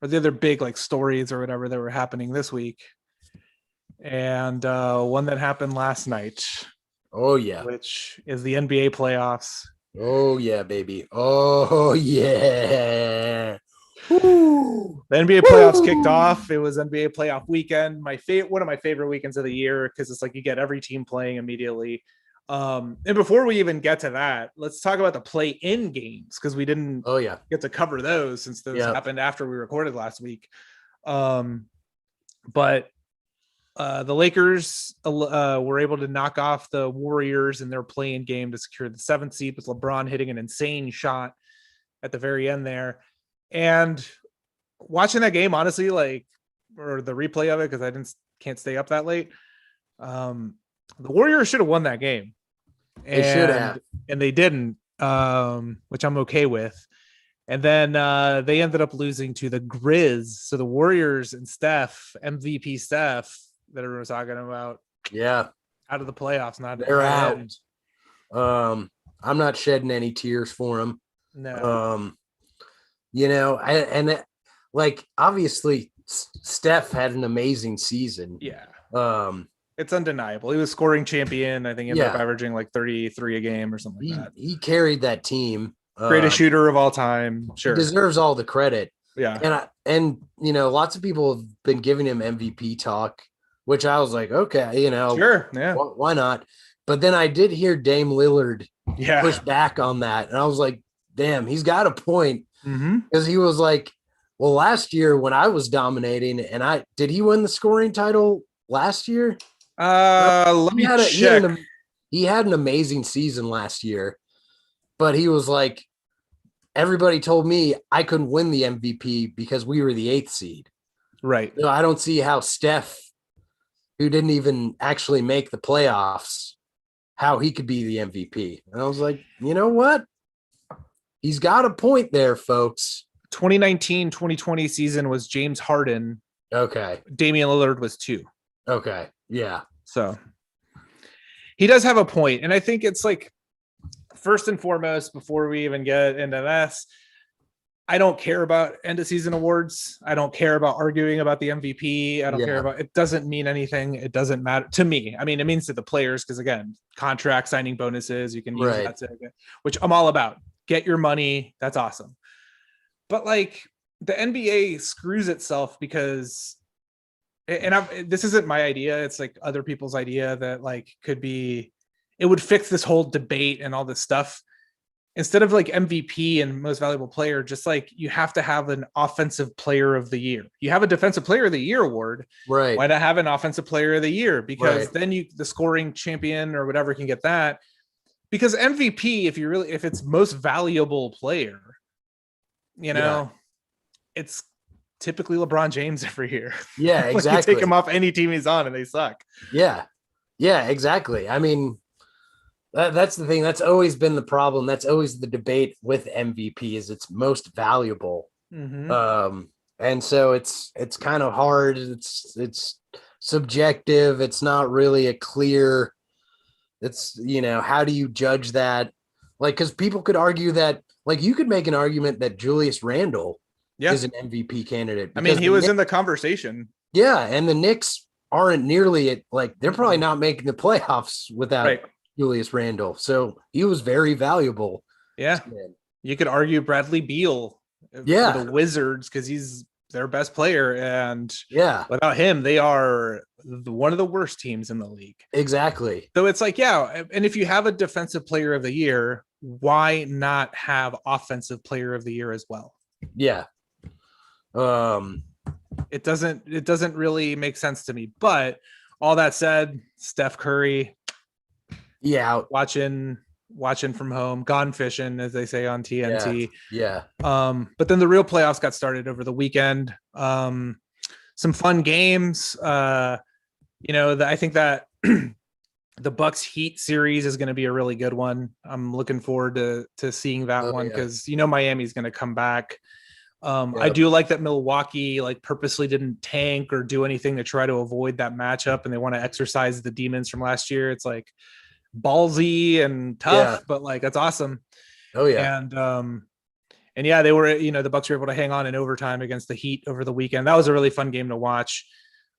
the other big like stories or whatever that were happening this week. And one that happened last night. Oh yeah. Which is the NBA playoffs. Oh yeah, baby. Oh yeah. Woo. The NBA playoffs kicked off. It was NBA playoff weekend. One of my favorite weekends of the year, because it's like you get every team playing immediately. And before we even get to that, let's talk about the play-in games, because we didn't get to cover those since those happened after we recorded last week. But the Lakers were able to knock off the Warriors in their play-in game to secure the 7th seed, with LeBron hitting an insane shot at the very end there. And watching that game, honestly, or the replay of it, because I can't stay up that late. The Warriors should have won that game. They should have, and they didn't, which I'm okay with. And then they ended up losing to the Grizz. So the Warriors and Steph, MVP Steph, that everyone was talking about, out of the playoffs. They're out. I'm not shedding any tears for them. No. You know, obviously Steph had an amazing season. Yeah. It's undeniable. He was scoring champion. I think he ended up averaging like 33 a game or something like that. He carried that team. Greatest shooter of all time. Sure. He deserves all the credit. Yeah. And you know, lots of people have been giving him MVP talk, which I was like, okay, you know, sure. Yeah. Why not? But then I did hear Dame Lillard push back on that. And I was like, damn, he's got a point. Because he was like, well, last year when I was dominating, and did he win the scoring title last year? Let me check. he had an amazing season last year, but he was like, everybody told me I couldn't win the MVP because we were the 8th seed. Right. You know, I don't see how Steph, who didn't even actually make the playoffs, how he could be the MVP. And I was like, you know what? He's got a point there, folks. 2019-2020 season was James Harden. Okay. Damian Lillard was 2. Okay. Yeah. So he does have a point. And I think it's like, first and foremost, before we even get into this, I don't care about end of season awards. I don't care about arguing about the MVP. I don't care about, it doesn't mean anything. It doesn't matter to me. I mean, it means to the players, because again, contract signing bonuses, you can use that to, which I'm all about. Get your money. That's awesome. But like the NBA screws itself because, and this isn't my idea. It's like other people's idea that like could be, it would fix this whole debate and all this stuff. Instead of like MVP and most valuable player, just like you have to have an offensive player of the year. You have a defensive player of the year award. Right. Why not have an offensive player of the year? Because then the scoring champion or whatever can get that. Because MVP, if it's most valuable player, you know, it's typically LeBron James every year. Yeah, like exactly. you take him off any team he's on and they suck. Yeah. Yeah, exactly. I mean, that's the thing. That's always been the problem. That's always the debate with MVP is it's most valuable. Mm-hmm. And so it's kind of hard. It's subjective. It's not really a clear, it's, you know, how do you judge that? Like, because people could argue that, like, you could make an argument that Julius Randle is an MVP candidate. I mean, he was in the conversation. Yeah. And the Knicks aren't nearly at, like, they're probably not making the playoffs without Julius Randle. So he was very valuable. Yeah. You could argue Bradley Beal for the Wizards because he's their best player. And without him, they are one of the worst teams in the league. Exactly. So it's like, and if you have a defensive player of the year, why not have offensive player of the year as well? Yeah. It doesn't really make sense to me. But all that said, Steph Curry, watching from home, gone fishing, as they say on TNT. But then the real playoffs got started over the weekend. Some fun games. I think that the Bucks Heat series is going to be a really good one. I'm looking forward to seeing that one because Miami's going to come back. I do like that Milwaukee like purposely didn't tank or do anything to try to avoid that matchup, and they want to exercise the demons from last year. It's like ballsy and tough, but like that's awesome. And they were, the Bucks were able to hang on in overtime against the Heat over the weekend. That was a really fun game to watch.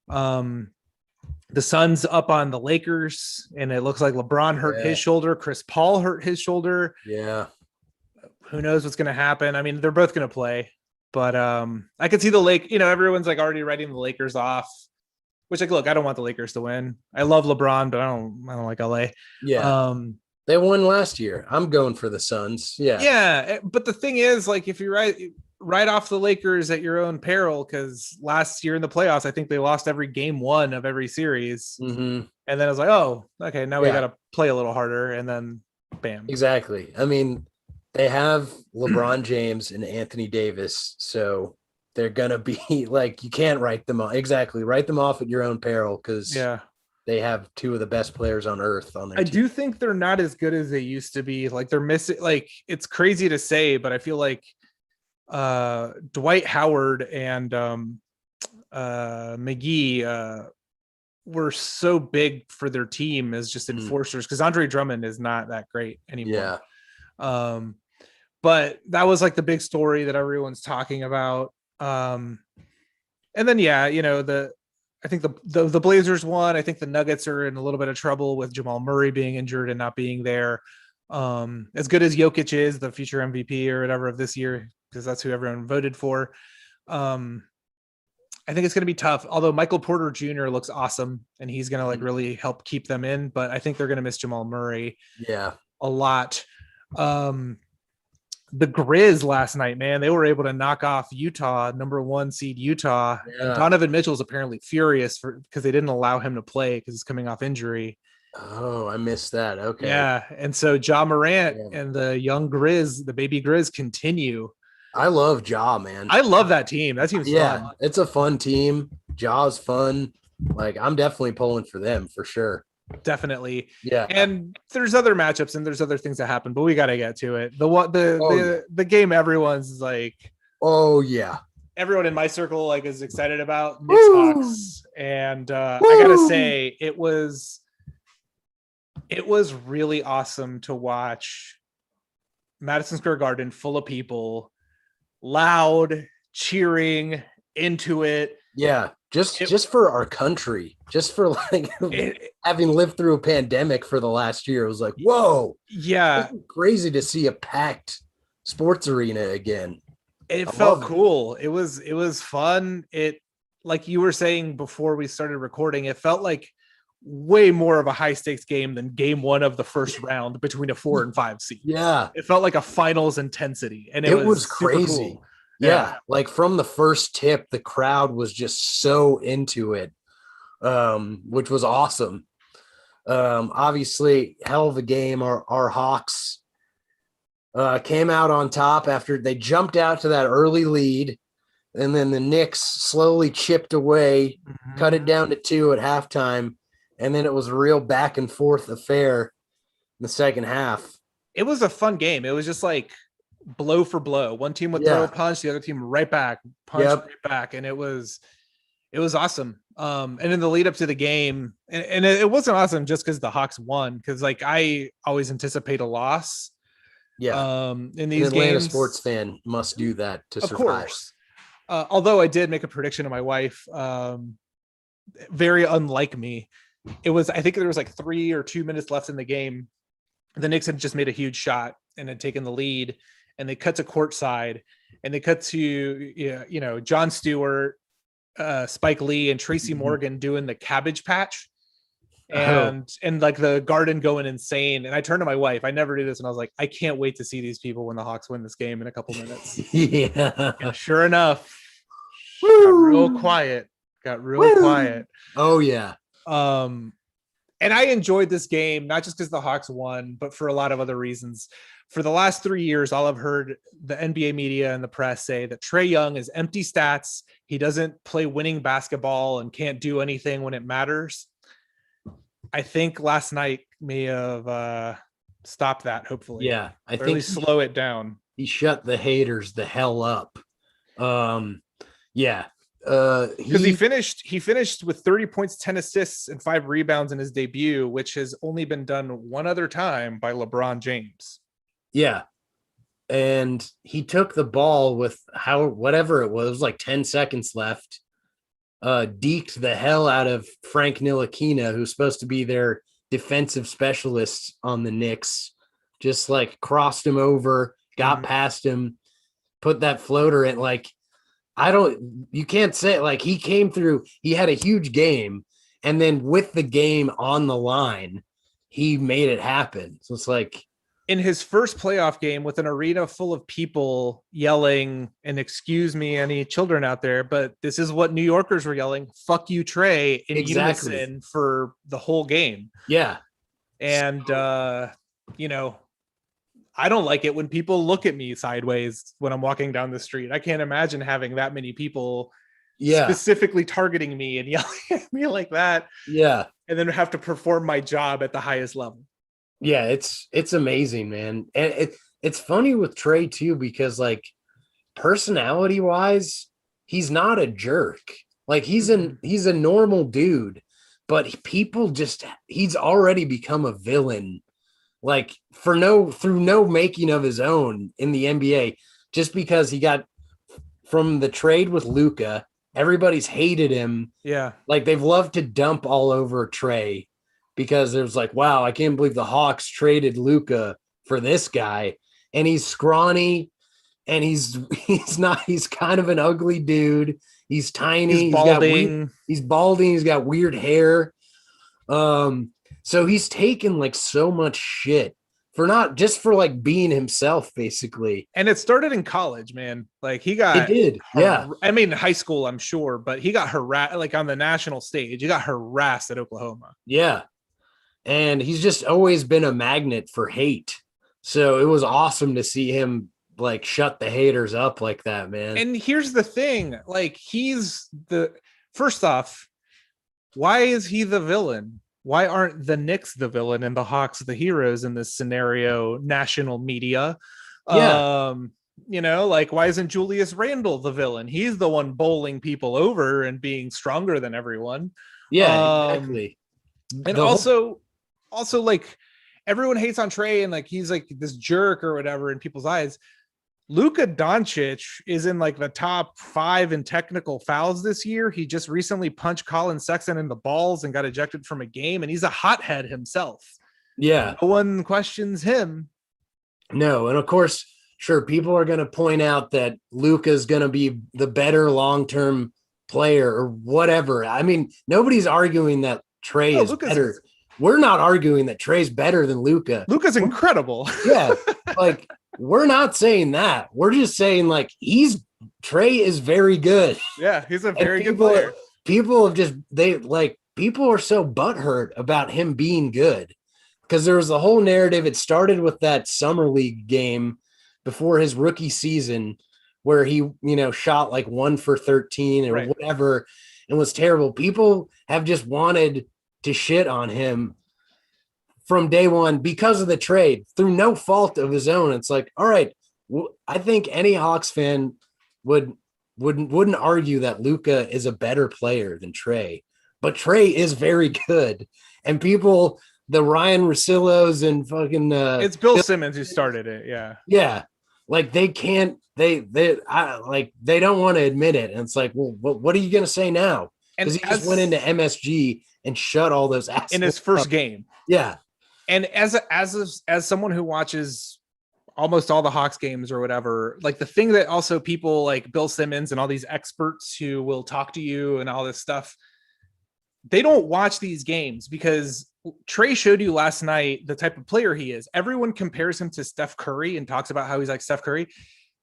The Suns up on the Lakers, and it looks like LeBron hurt his shoulder. Chris Paul hurt his shoulder. Who knows what's going to happen? I mean, they're both going to play, but I could see the everyone's like already writing the Lakers off. Which, like, look, I don't want the Lakers to win. I love LeBron, but I don't like LA. They won last year. I'm going for the Suns. But the thing is, like, if you write off the Lakers at your own peril, because last year in the playoffs, I think they lost every game 1 of every series, and then I was like, oh, okay, now we got to play a little harder, and then bam. Exactly. I mean, they have LeBron James and Anthony Davis, so they're going to be like, you can't write them off. Exactly. Write them off at your own peril because they have 2 of the best players on earth on their team. I do think they're not as good as they used to be. Like they're missing, like it's crazy to say, but I feel like Dwight Howard and McGee were so big for their team as just enforcers because Andre Drummond is not that great anymore. But that was like the big story that everyone's talking about. And then I think the Blazers won. I think the Nuggets are in a little bit of trouble with Jamal Murray being injured and not being there. As good as Jokic is, the future MVP or whatever of this year, because that's who everyone voted for. I think it's going to be tough. Although Michael Porter Jr. looks awesome and he's going to like really help keep them in, but I think they're going to miss Jamal Murray a lot. The Grizz last night, man, they were able to knock off Utah, number 1 seed Utah. And Donovan Mitchell's apparently furious because they didn't allow him to play because he's coming off injury. Oh, I missed that. Okay. Yeah, and so Ja Morant Yeah. and the young Grizz, the baby Grizz, continue. I love Ja, man. I love that team. That team's Yeah, fun. it's a fun team. Ja's fun. Like, I'm definitely pulling for them for sure. Definitely. Yeah. And there's other matchups and there's other things that happen, but we got to get to it. The game everyone's like, Oh yeah. everyone in my circle like is excited about, Knicks Hawks. And I gotta say, it was really awesome to watch Madison Square Garden full of people, loud, cheering, into it. Yeah, just for our country, just for like having lived through a pandemic for the last year, it was like, whoa, yeah, crazy to see a packed sports arena again. It felt cool. It was fun. It, like you were saying before we started recording, it felt like way more of a high stakes game than game one of the first round between a 4 and 5 seed. Yeah, it felt like a finals intensity, and it was crazy. Cool. Yeah, like from the first tip, the crowd was just so into it, which was awesome. Obviously, hell of a game. Our Hawks came out on top after they jumped out to that early lead, and then the Knicks slowly chipped away, cut it down to 2 at halftime, and then it was a real back and forth affair in the second half. It was a fun game. It was just like blow for blow. One team would throw a punch, the other team right back, right back, and it was awesome. And in the lead up to the game, and it wasn't awesome just because the Hawks won, because like I always anticipate a loss. Yeah. In these Atlanta games, sports fan must do that to survive. Of course. Although I did make a prediction to my wife, very unlike me. I think there was like 3 or 2 minutes left in the game. The Knicks had just made a huge shot and had taken the lead, and they cut to courtside, and they cut to, Jon Stewart, Spike Lee, and Tracy Morgan doing the Cabbage Patch, and like the Garden going insane. And I turned to my wife, I never do this, and I was like, I can't wait to see these people when the Hawks win this game in a couple minutes. And sure enough, got real quiet. Oh yeah. And I enjoyed this game, not just because the Hawks won, but for a lot of other reasons. For the last 3 years, all I've heard the NBA media and the press say that Trae Young is empty stats. He doesn't play winning basketball and can't do anything when it matters. I think last night may have stopped that, hopefully. Yeah, I think really slow it down. He shut the haters the hell up. Yeah. Because he finished with 30 points, 10 assists, and 5 rebounds in his debut, which has only been done one other time by LeBron James. Yeah. And he took the ball with whatever it was like 10 seconds left, deked the hell out of Frank Ntilikina, who's supposed to be their defensive specialist on the Knicks, just like crossed him over, got past him, put that floater in. Like, you can't say, like, he came through, he had a huge game, and then with the game on the line, he made it happen. So it's like, in his first playoff game with an arena full of people yelling, and excuse me, any children out there, but this is what New Yorkers were yelling, "Fuck you, Trae," in unison for the whole game. Yeah. And, I don't like it when people look at me sideways when I'm walking down the street. I can't imagine having that many people specifically targeting me and yelling at me like that. Yeah. And then have to perform my job at the highest level. Yeah, it's amazing, man. And it's funny with Trae too, because like personality wise, he's not a jerk. Like he's a normal dude, but he's already become a villain. Like through no making of his own in the NBA, just because he got from the trade with Luka, everybody's hated him. Yeah. Like they've loved to dump all over Trae because there's like, wow, I can't believe the Hawks traded Luka for this guy. And he's scrawny and he's kind of an ugly dude. He's tiny. He's balding. He's balding. He's got weird hair. So he's taken like so much shit for like being himself, basically. And it started in college, man. Like he got, it did. Yeah. I mean, high school, I'm sure, but he got harassed, like on the national stage, he got harassed at Oklahoma. Yeah. and he's just always been a magnet for hate. So it was awesome to see him like shut the haters up like that, man. And here's the thing, like first off, why is he the villain? Why aren't the Knicks the villain and the Hawks the heroes in this scenario? National media. Yeah. Like, why isn't Julius Randle the villain? He's the one bowling people over and being stronger than everyone. Yeah, exactly. And also like everyone hates on Trae and like he's like this jerk or whatever in people's eyes. Luka Doncic is in like the top 5 in technical fouls this year. He just recently punched Colin Sexton in the balls and got ejected from a game, and he's a hothead himself. Yeah. No one questions him. No, and of course, sure, people are going to point out that Luka's going to be the better long-term player or whatever. I mean, nobody's arguing that Trae is better. We're not arguing that Trae's better than Luka. Luka's incredible. Yeah, like we're not saying that. We're just saying like Trae is very good. Yeah, he's a very good player. People are so butthurt about him being good because there was the whole narrative. It started with that summer league game before his rookie season where he, shot like 1 for 13 or whatever and was terrible. People have just wanted to shit on him from day one because of the trade through no fault of his own. It's like, all right, I think any Hawks fan wouldn't argue that Luka is a better player than Trae, but Trae is very good. And people, the Ryan Russillos and fucking it's Bill Simmons who started it. Yeah. Yeah. Like they can't, they don't want to admit it. And it's like, well, what are you going to say now? Because he just went into MSG and shut all those assholes in his first up. game. Yeah. And as someone who watches almost all the Hawks games or whatever, like the thing that also people like Bill Simmons and all these experts who will talk to you and all this stuff, they don't watch these games because Trae showed you last night the type of player he is. Everyone compares him to Steph Curry and talks about how he's like Steph Curry.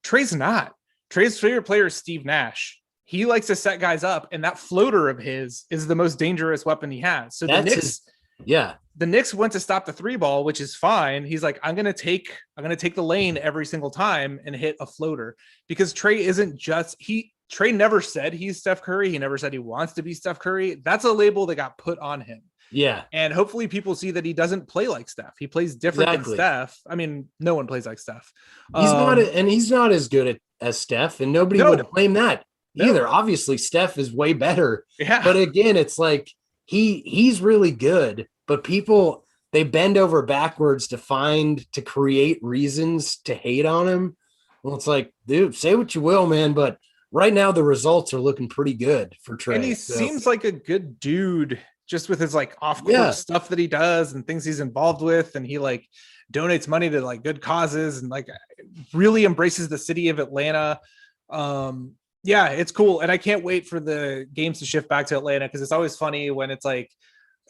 Trae's not. Trae's favorite player is Steve Nash. He likes to set guys up, and that floater of his is the most dangerous weapon he has. So the Knicks went to stop the 3-ball, which is fine. He's like, I'm gonna take the lane every single time and hit a floater because Trae isn't just Trae never said he's Steph Curry. He never said he wants to be Steph Curry. That's a label that got put on him. Yeah. And hopefully people see that he doesn't play like Steph. He plays different than Steph. I mean, no one plays like Steph. He's not as good as Steph, and nobody would claim that either. Obviously, Steph is way better. Yeah. But again, it's like he's really good, but people, they bend over backwards to create reasons to hate on him. Well, it's like, dude, say what you will, man, but right now the results are looking pretty good for Trae. And he seems like a good dude just with his like off-court stuff that he does and things he's involved with. And he like donates money to like good causes and like really embraces the city of Atlanta. Yeah, it's cool. And I can't wait for the games to shift back to Atlanta because it's always funny when it's like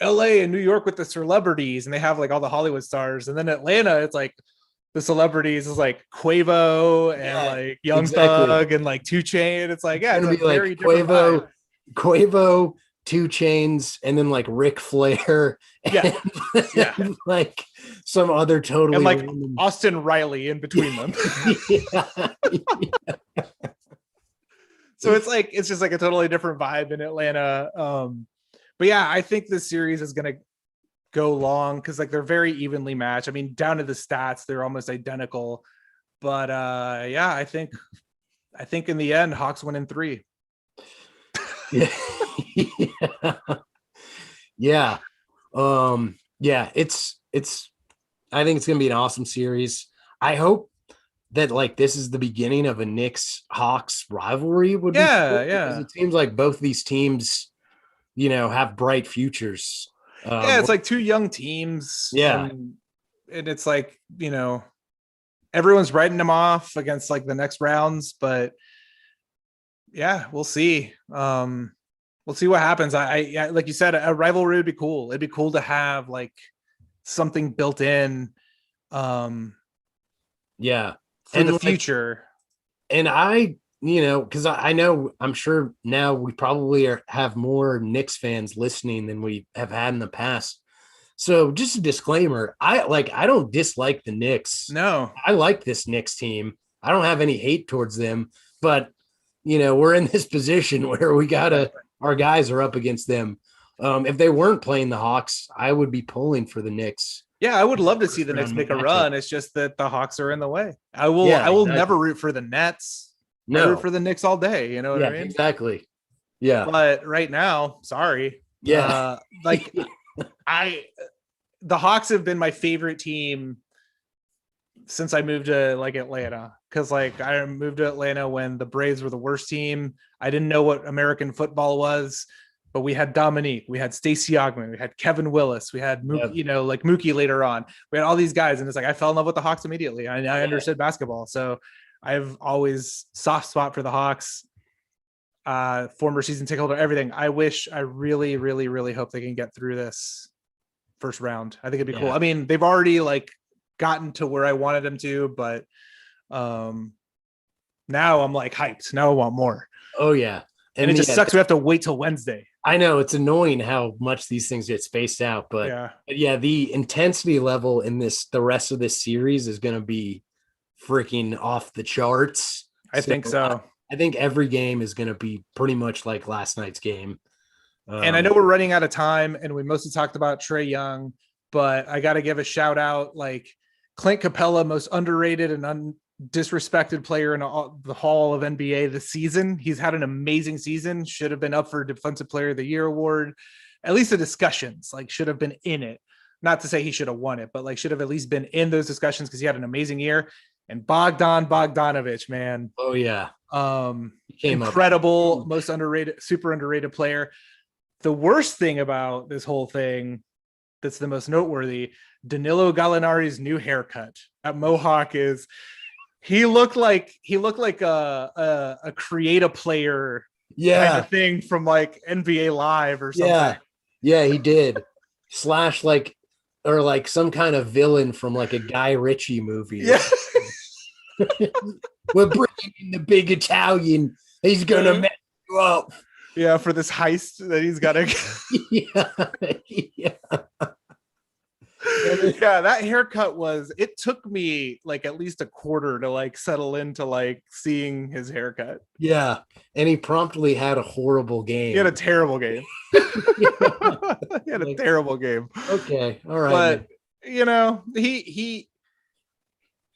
LA and New York with the celebrities and they have like all the Hollywood stars. And then Atlanta, it's like the celebrities is like Quavo and like Young Thug and like 2 Chainz. It's like, yeah, it's be like very different Quavo, 2 Chainz, and then like Ric Flair. Yeah. And like some other totally and like random... Austin Riley in between them. So it's just like a totally different vibe in Atlanta. But yeah, I think this series is going to go long because like they're very evenly matched. I mean, down to the stats, they're almost identical. But yeah, I think in the end, Hawks win in 3. Yeah. Yeah. It's I think it's gonna be an awesome series. I hope that like this is the beginning of a Knicks Hawks rivalry would be cool, because it seems like both these teams, have bright futures. It's like 2 young teams. Yeah. And it's like, everyone's writing them off against like the next rounds, but yeah, we'll see. We'll see what happens. I like you said, a rivalry would be cool. It'd be cool to have like something built in. For the future. And because I know, I'm sure now we probably have more Knicks fans listening than we have had in the past. So just a disclaimer, I don't dislike the Knicks. No. I like this Knicks team. I don't have any hate towards them, but we're in this position where our guys are up against them. If they weren't playing the Hawks, I would be pulling for the Knicks. Yeah, I would love to see the Knicks make a run. It's just that the Hawks are in the way. I will never root for the Nets. I root for the Knicks all day. You know what I mean? Exactly. Yeah. But right now, sorry. Yeah. The Hawks have been my favorite team since I moved to Atlanta. Cause I moved to Atlanta when the Braves were the worst team. I didn't know what American football was. But we had Dominique, we had Stacey Ogman, we had Kevin Willis, we had Mookie later on. We had all these guys, and it's I fell in love with the Hawks immediately. I understood basketball, so I've always soft spot for the Hawks. Former season ticket holder, everything. I really, really, really hope they can get through this first round. I think it'd be cool. I mean, they've already gotten to where I wanted them to, but now I'm hyped. Now I want more. Oh yeah. And it just sucks. We have to wait till Wednesday. I know it's annoying how much these things get spaced out, but the intensity level in the rest of this series is going to be freaking off the charts. I think so. I think every game is going to be pretty much like last night's game. And I know we're running out of time, and we mostly talked about Trae Young, but I got to give a shout out, Clint Capella, most underrated and disrespected player in the Hall of NBA this season. He's had an amazing season. Should have been up for Defensive Player of the Year award. At least the discussions, should have been in it. Not to say he should have won it, but should have at least been in those discussions because he had an amazing year. And Bogdanovich, man. Oh yeah. Incredible, most underrated, super underrated player. The worst thing about this whole thing that's the most noteworthy, Danilo Gallinari's new haircut. That mohawk is he looked like a creative player kind of thing from NBA Live or something. Yeah, he did. Slash or some kind of villain from a Guy Ritchie movie. Yeah. We're bringing in the big Italian. He's gonna mess you up. Yeah, for this heist that he's got to. Yeah, that haircut it took me at least a quarter to settle into seeing his haircut. Yeah, and he promptly had a horrible game. He had a terrible game. He had a terrible game. Okay, all right. But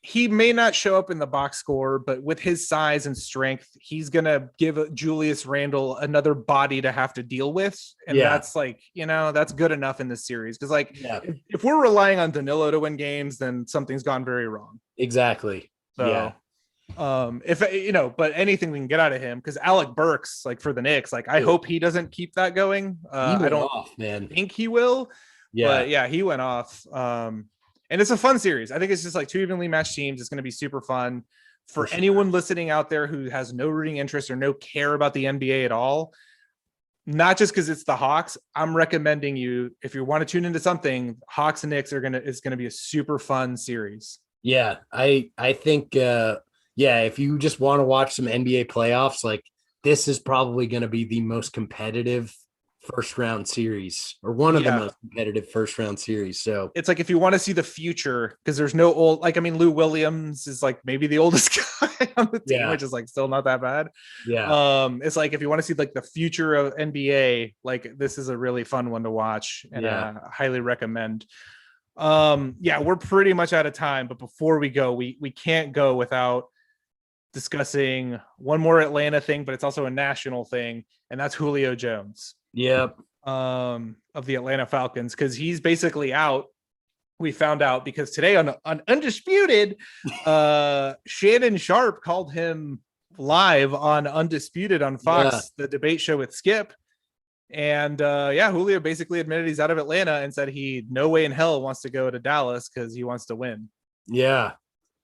he may not show up in the box score, but with his size and strength, he's going to give Julius Randle another body to have to deal with. And that's that's good enough in this series. Cause if we're relying on Danilo to win games, then something's gone very wrong. Exactly. So, but anything we can get out of him, cause Alec Burks, for the Knicks, I hope he doesn't keep that going. I don't think he will, but he went off. And it's a fun series. I think it's just two evenly matched teams. It's going to be super fun for anyone listening out there who has no rooting interest or no care about the NBA at all. Not just because it's the Hawks. I'm recommending you, if you want to tune into something, Hawks and Knicks it's going to be a super fun series. Yeah, I think if you just want to watch some NBA playoffs, this is probably going to be the most competitive first round series, or one of the most competitive first round series. So it's if you want to see the future, because there's no old, Lou Williams is maybe the oldest guy on the team, which is still not that bad. It's if you want to see the future of NBA, this is a really fun one to watch, and I highly recommend. We're pretty much out of time, but before we go, we can't go without discussing one more Atlanta thing, but it's also a national thing, and that's Julio Jones. Yep. Of the Atlanta Falcons, because he's basically out. We found out because today on Undisputed, Shannon Sharp called him live on Undisputed on Fox, the debate show with Skip. And Julio basically admitted he's out of Atlanta and said he no way in hell wants to go to Dallas because he wants to win. Yeah.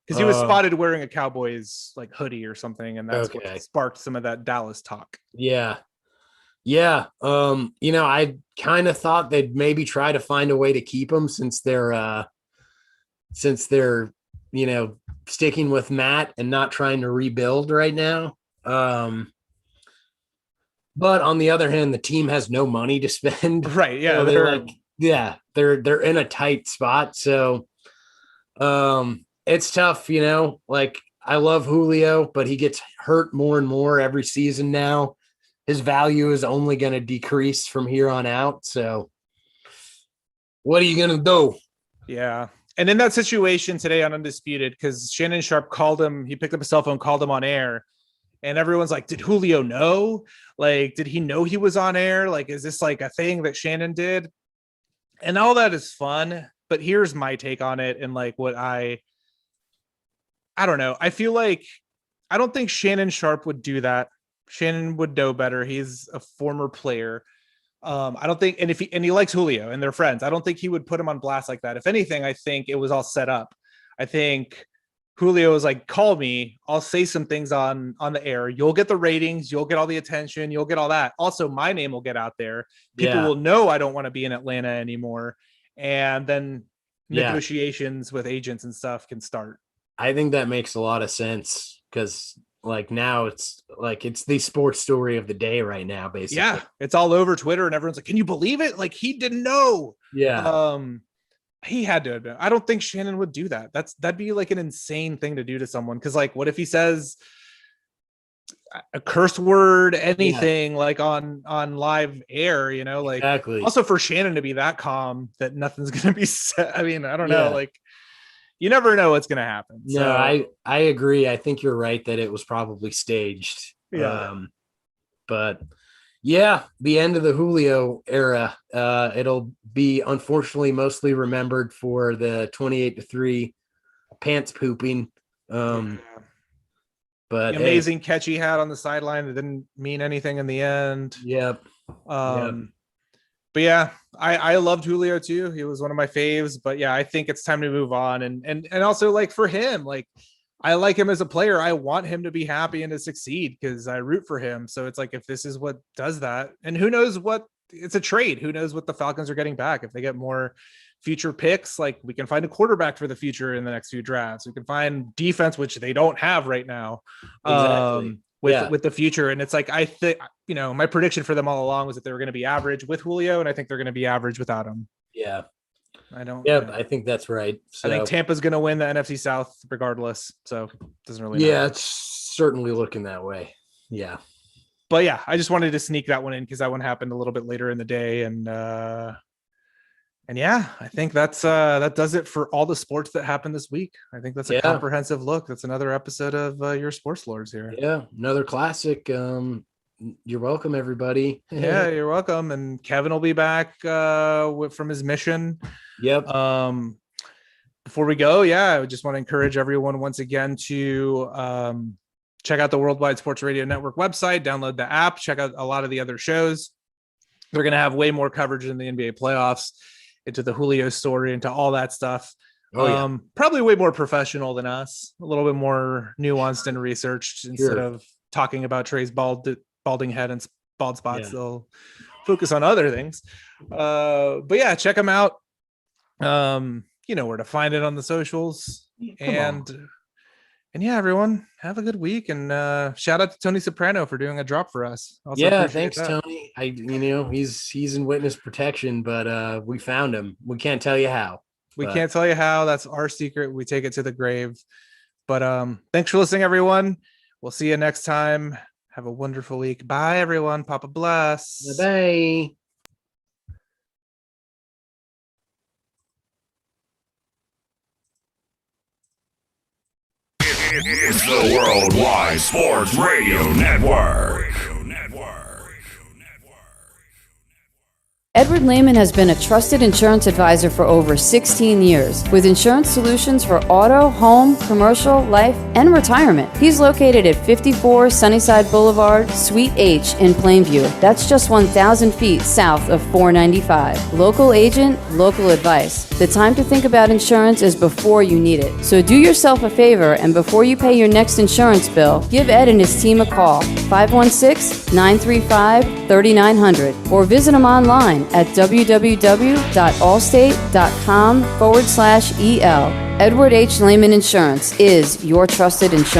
Because he was spotted wearing a Cowboys hoodie or something, and that's what sparked some of that Dallas talk. Yeah. Yeah. I kind of thought they'd maybe try to find a way to keep him since they're sticking with Matt and not trying to rebuild right now. But on the other hand, the team has no money to spend. Right. Yeah. So Yeah, they're in a tight spot. So it's tough, like I love Julio, but he gets hurt more and more every season now. His value is only going to decrease from here on out. So what are you going to do? Yeah. And in that situation today on Undisputed, because Shannon Sharp called him, he picked up a cell phone, called him on air. And everyone's like, did Julio know? Like, did he know he was on air? Like, is this like a thing that Shannon did? And all that is fun. But here's my take on it. And like what I don't know. I feel like I don't think Shannon Sharp would do that. Shannon would know better. He's a former player. I don't think, and he likes Julio and they're friends. I don't think he would put him on blast like that. If anything, I think it was all set up. I think Julio was like, call me, I'll say some things on the air. You'll get the ratings, you'll get all the attention, you'll get all that. Also, my name will get out there. People will know I don't want to be in Atlanta anymore. And then negotiations with agents and stuff can start. I think that makes a lot of sense because like now it's the sports story of the day right now, basically. Yeah, it's all over Twitter and everyone's like, can you believe it? Like he didn't know. Yeah. He had to admit. I don't think Shannon would do that. That'd be like an insane thing to do to someone. Cause like, what if he says a curse word, anything like on live air, like exactly. Also for Shannon to be that calm that nothing's going to be said. I mean, I don't know. Like you never know what's going to happen. No, so, I agree. I think you're right that it was probably staged. Yeah. But yeah, the end of the Julio era. It'll be unfortunately mostly remembered for the 28-3 pants pooping. But the amazing catch he had on the sideline that didn't mean anything in the end. Yep. But yeah, I loved Julio too. He was one of my faves, but yeah, I think it's time to move on. And also like for him, like I like him as a player. I want him to be happy and to succeed because I root for him. So it's like, if this is what does that, and who knows what, it's a trade. Who knows what the Falcons are getting back? If they get more future picks, like we can find a quarterback for the future in the next few drafts. We can find defense, which they don't have right now. Exactly. With the future. And it's like, I think, my prediction for them all along was that they were going to be average with Julio. And I think they're going to be average without him. Yeah. I think that's right. So, I think Tampa's going to win the NFC South regardless. So it doesn't really matter. matter. It's certainly looking that way. Yeah. But yeah, I just wanted to sneak that one in because that one happened a little bit later in the day. And yeah, I think that does it for all the sports that happened this week. I think that's a comprehensive look. That's another episode of your Sports Lords here. Yeah, another classic. You're welcome, everybody. Yeah, you're welcome. And Kevin will be back from his mission. Yep. Before we go, I just want to encourage everyone once again to check out the Worldwide Sports Radio Network website, download the app, check out a lot of the other shows. They're going to have way more coverage in the NBA playoffs, into the Julio story, into all that stuff. Probably way more professional than us, a little bit more nuanced and researched. Instead of talking about Trae's balding head and bald spots, they'll focus on other things. But yeah, check them out. You know where to find it on the socials. And yeah, everyone, have a good week. And shout out to Tony Soprano for doing a drop for us. Also thanks, Tony. He's in witness protection, but we found him. We can't tell you how. Can't tell you how. That's our secret. We take it to the grave. But thanks for listening, everyone. We'll see you next time. Have a wonderful week. Bye, everyone. Papa bless. Bye. It's the Worldwide Sports Radio Network. Edward Lehman has been a trusted insurance advisor for over 16 years with insurance solutions for auto, home, commercial, life, and retirement. He's located at 54 Sunnyside Boulevard, Suite H in Plainview. That's just 1,000 feet south of 495. Local agent, local advice. The time to think about insurance is before you need it. So do yourself a favor and before you pay your next insurance bill, give Ed and his team a call, 516-935-3900, or visit him online at www.allstate.com/EL. Edward H. Lehman Insurance is your trusted insurance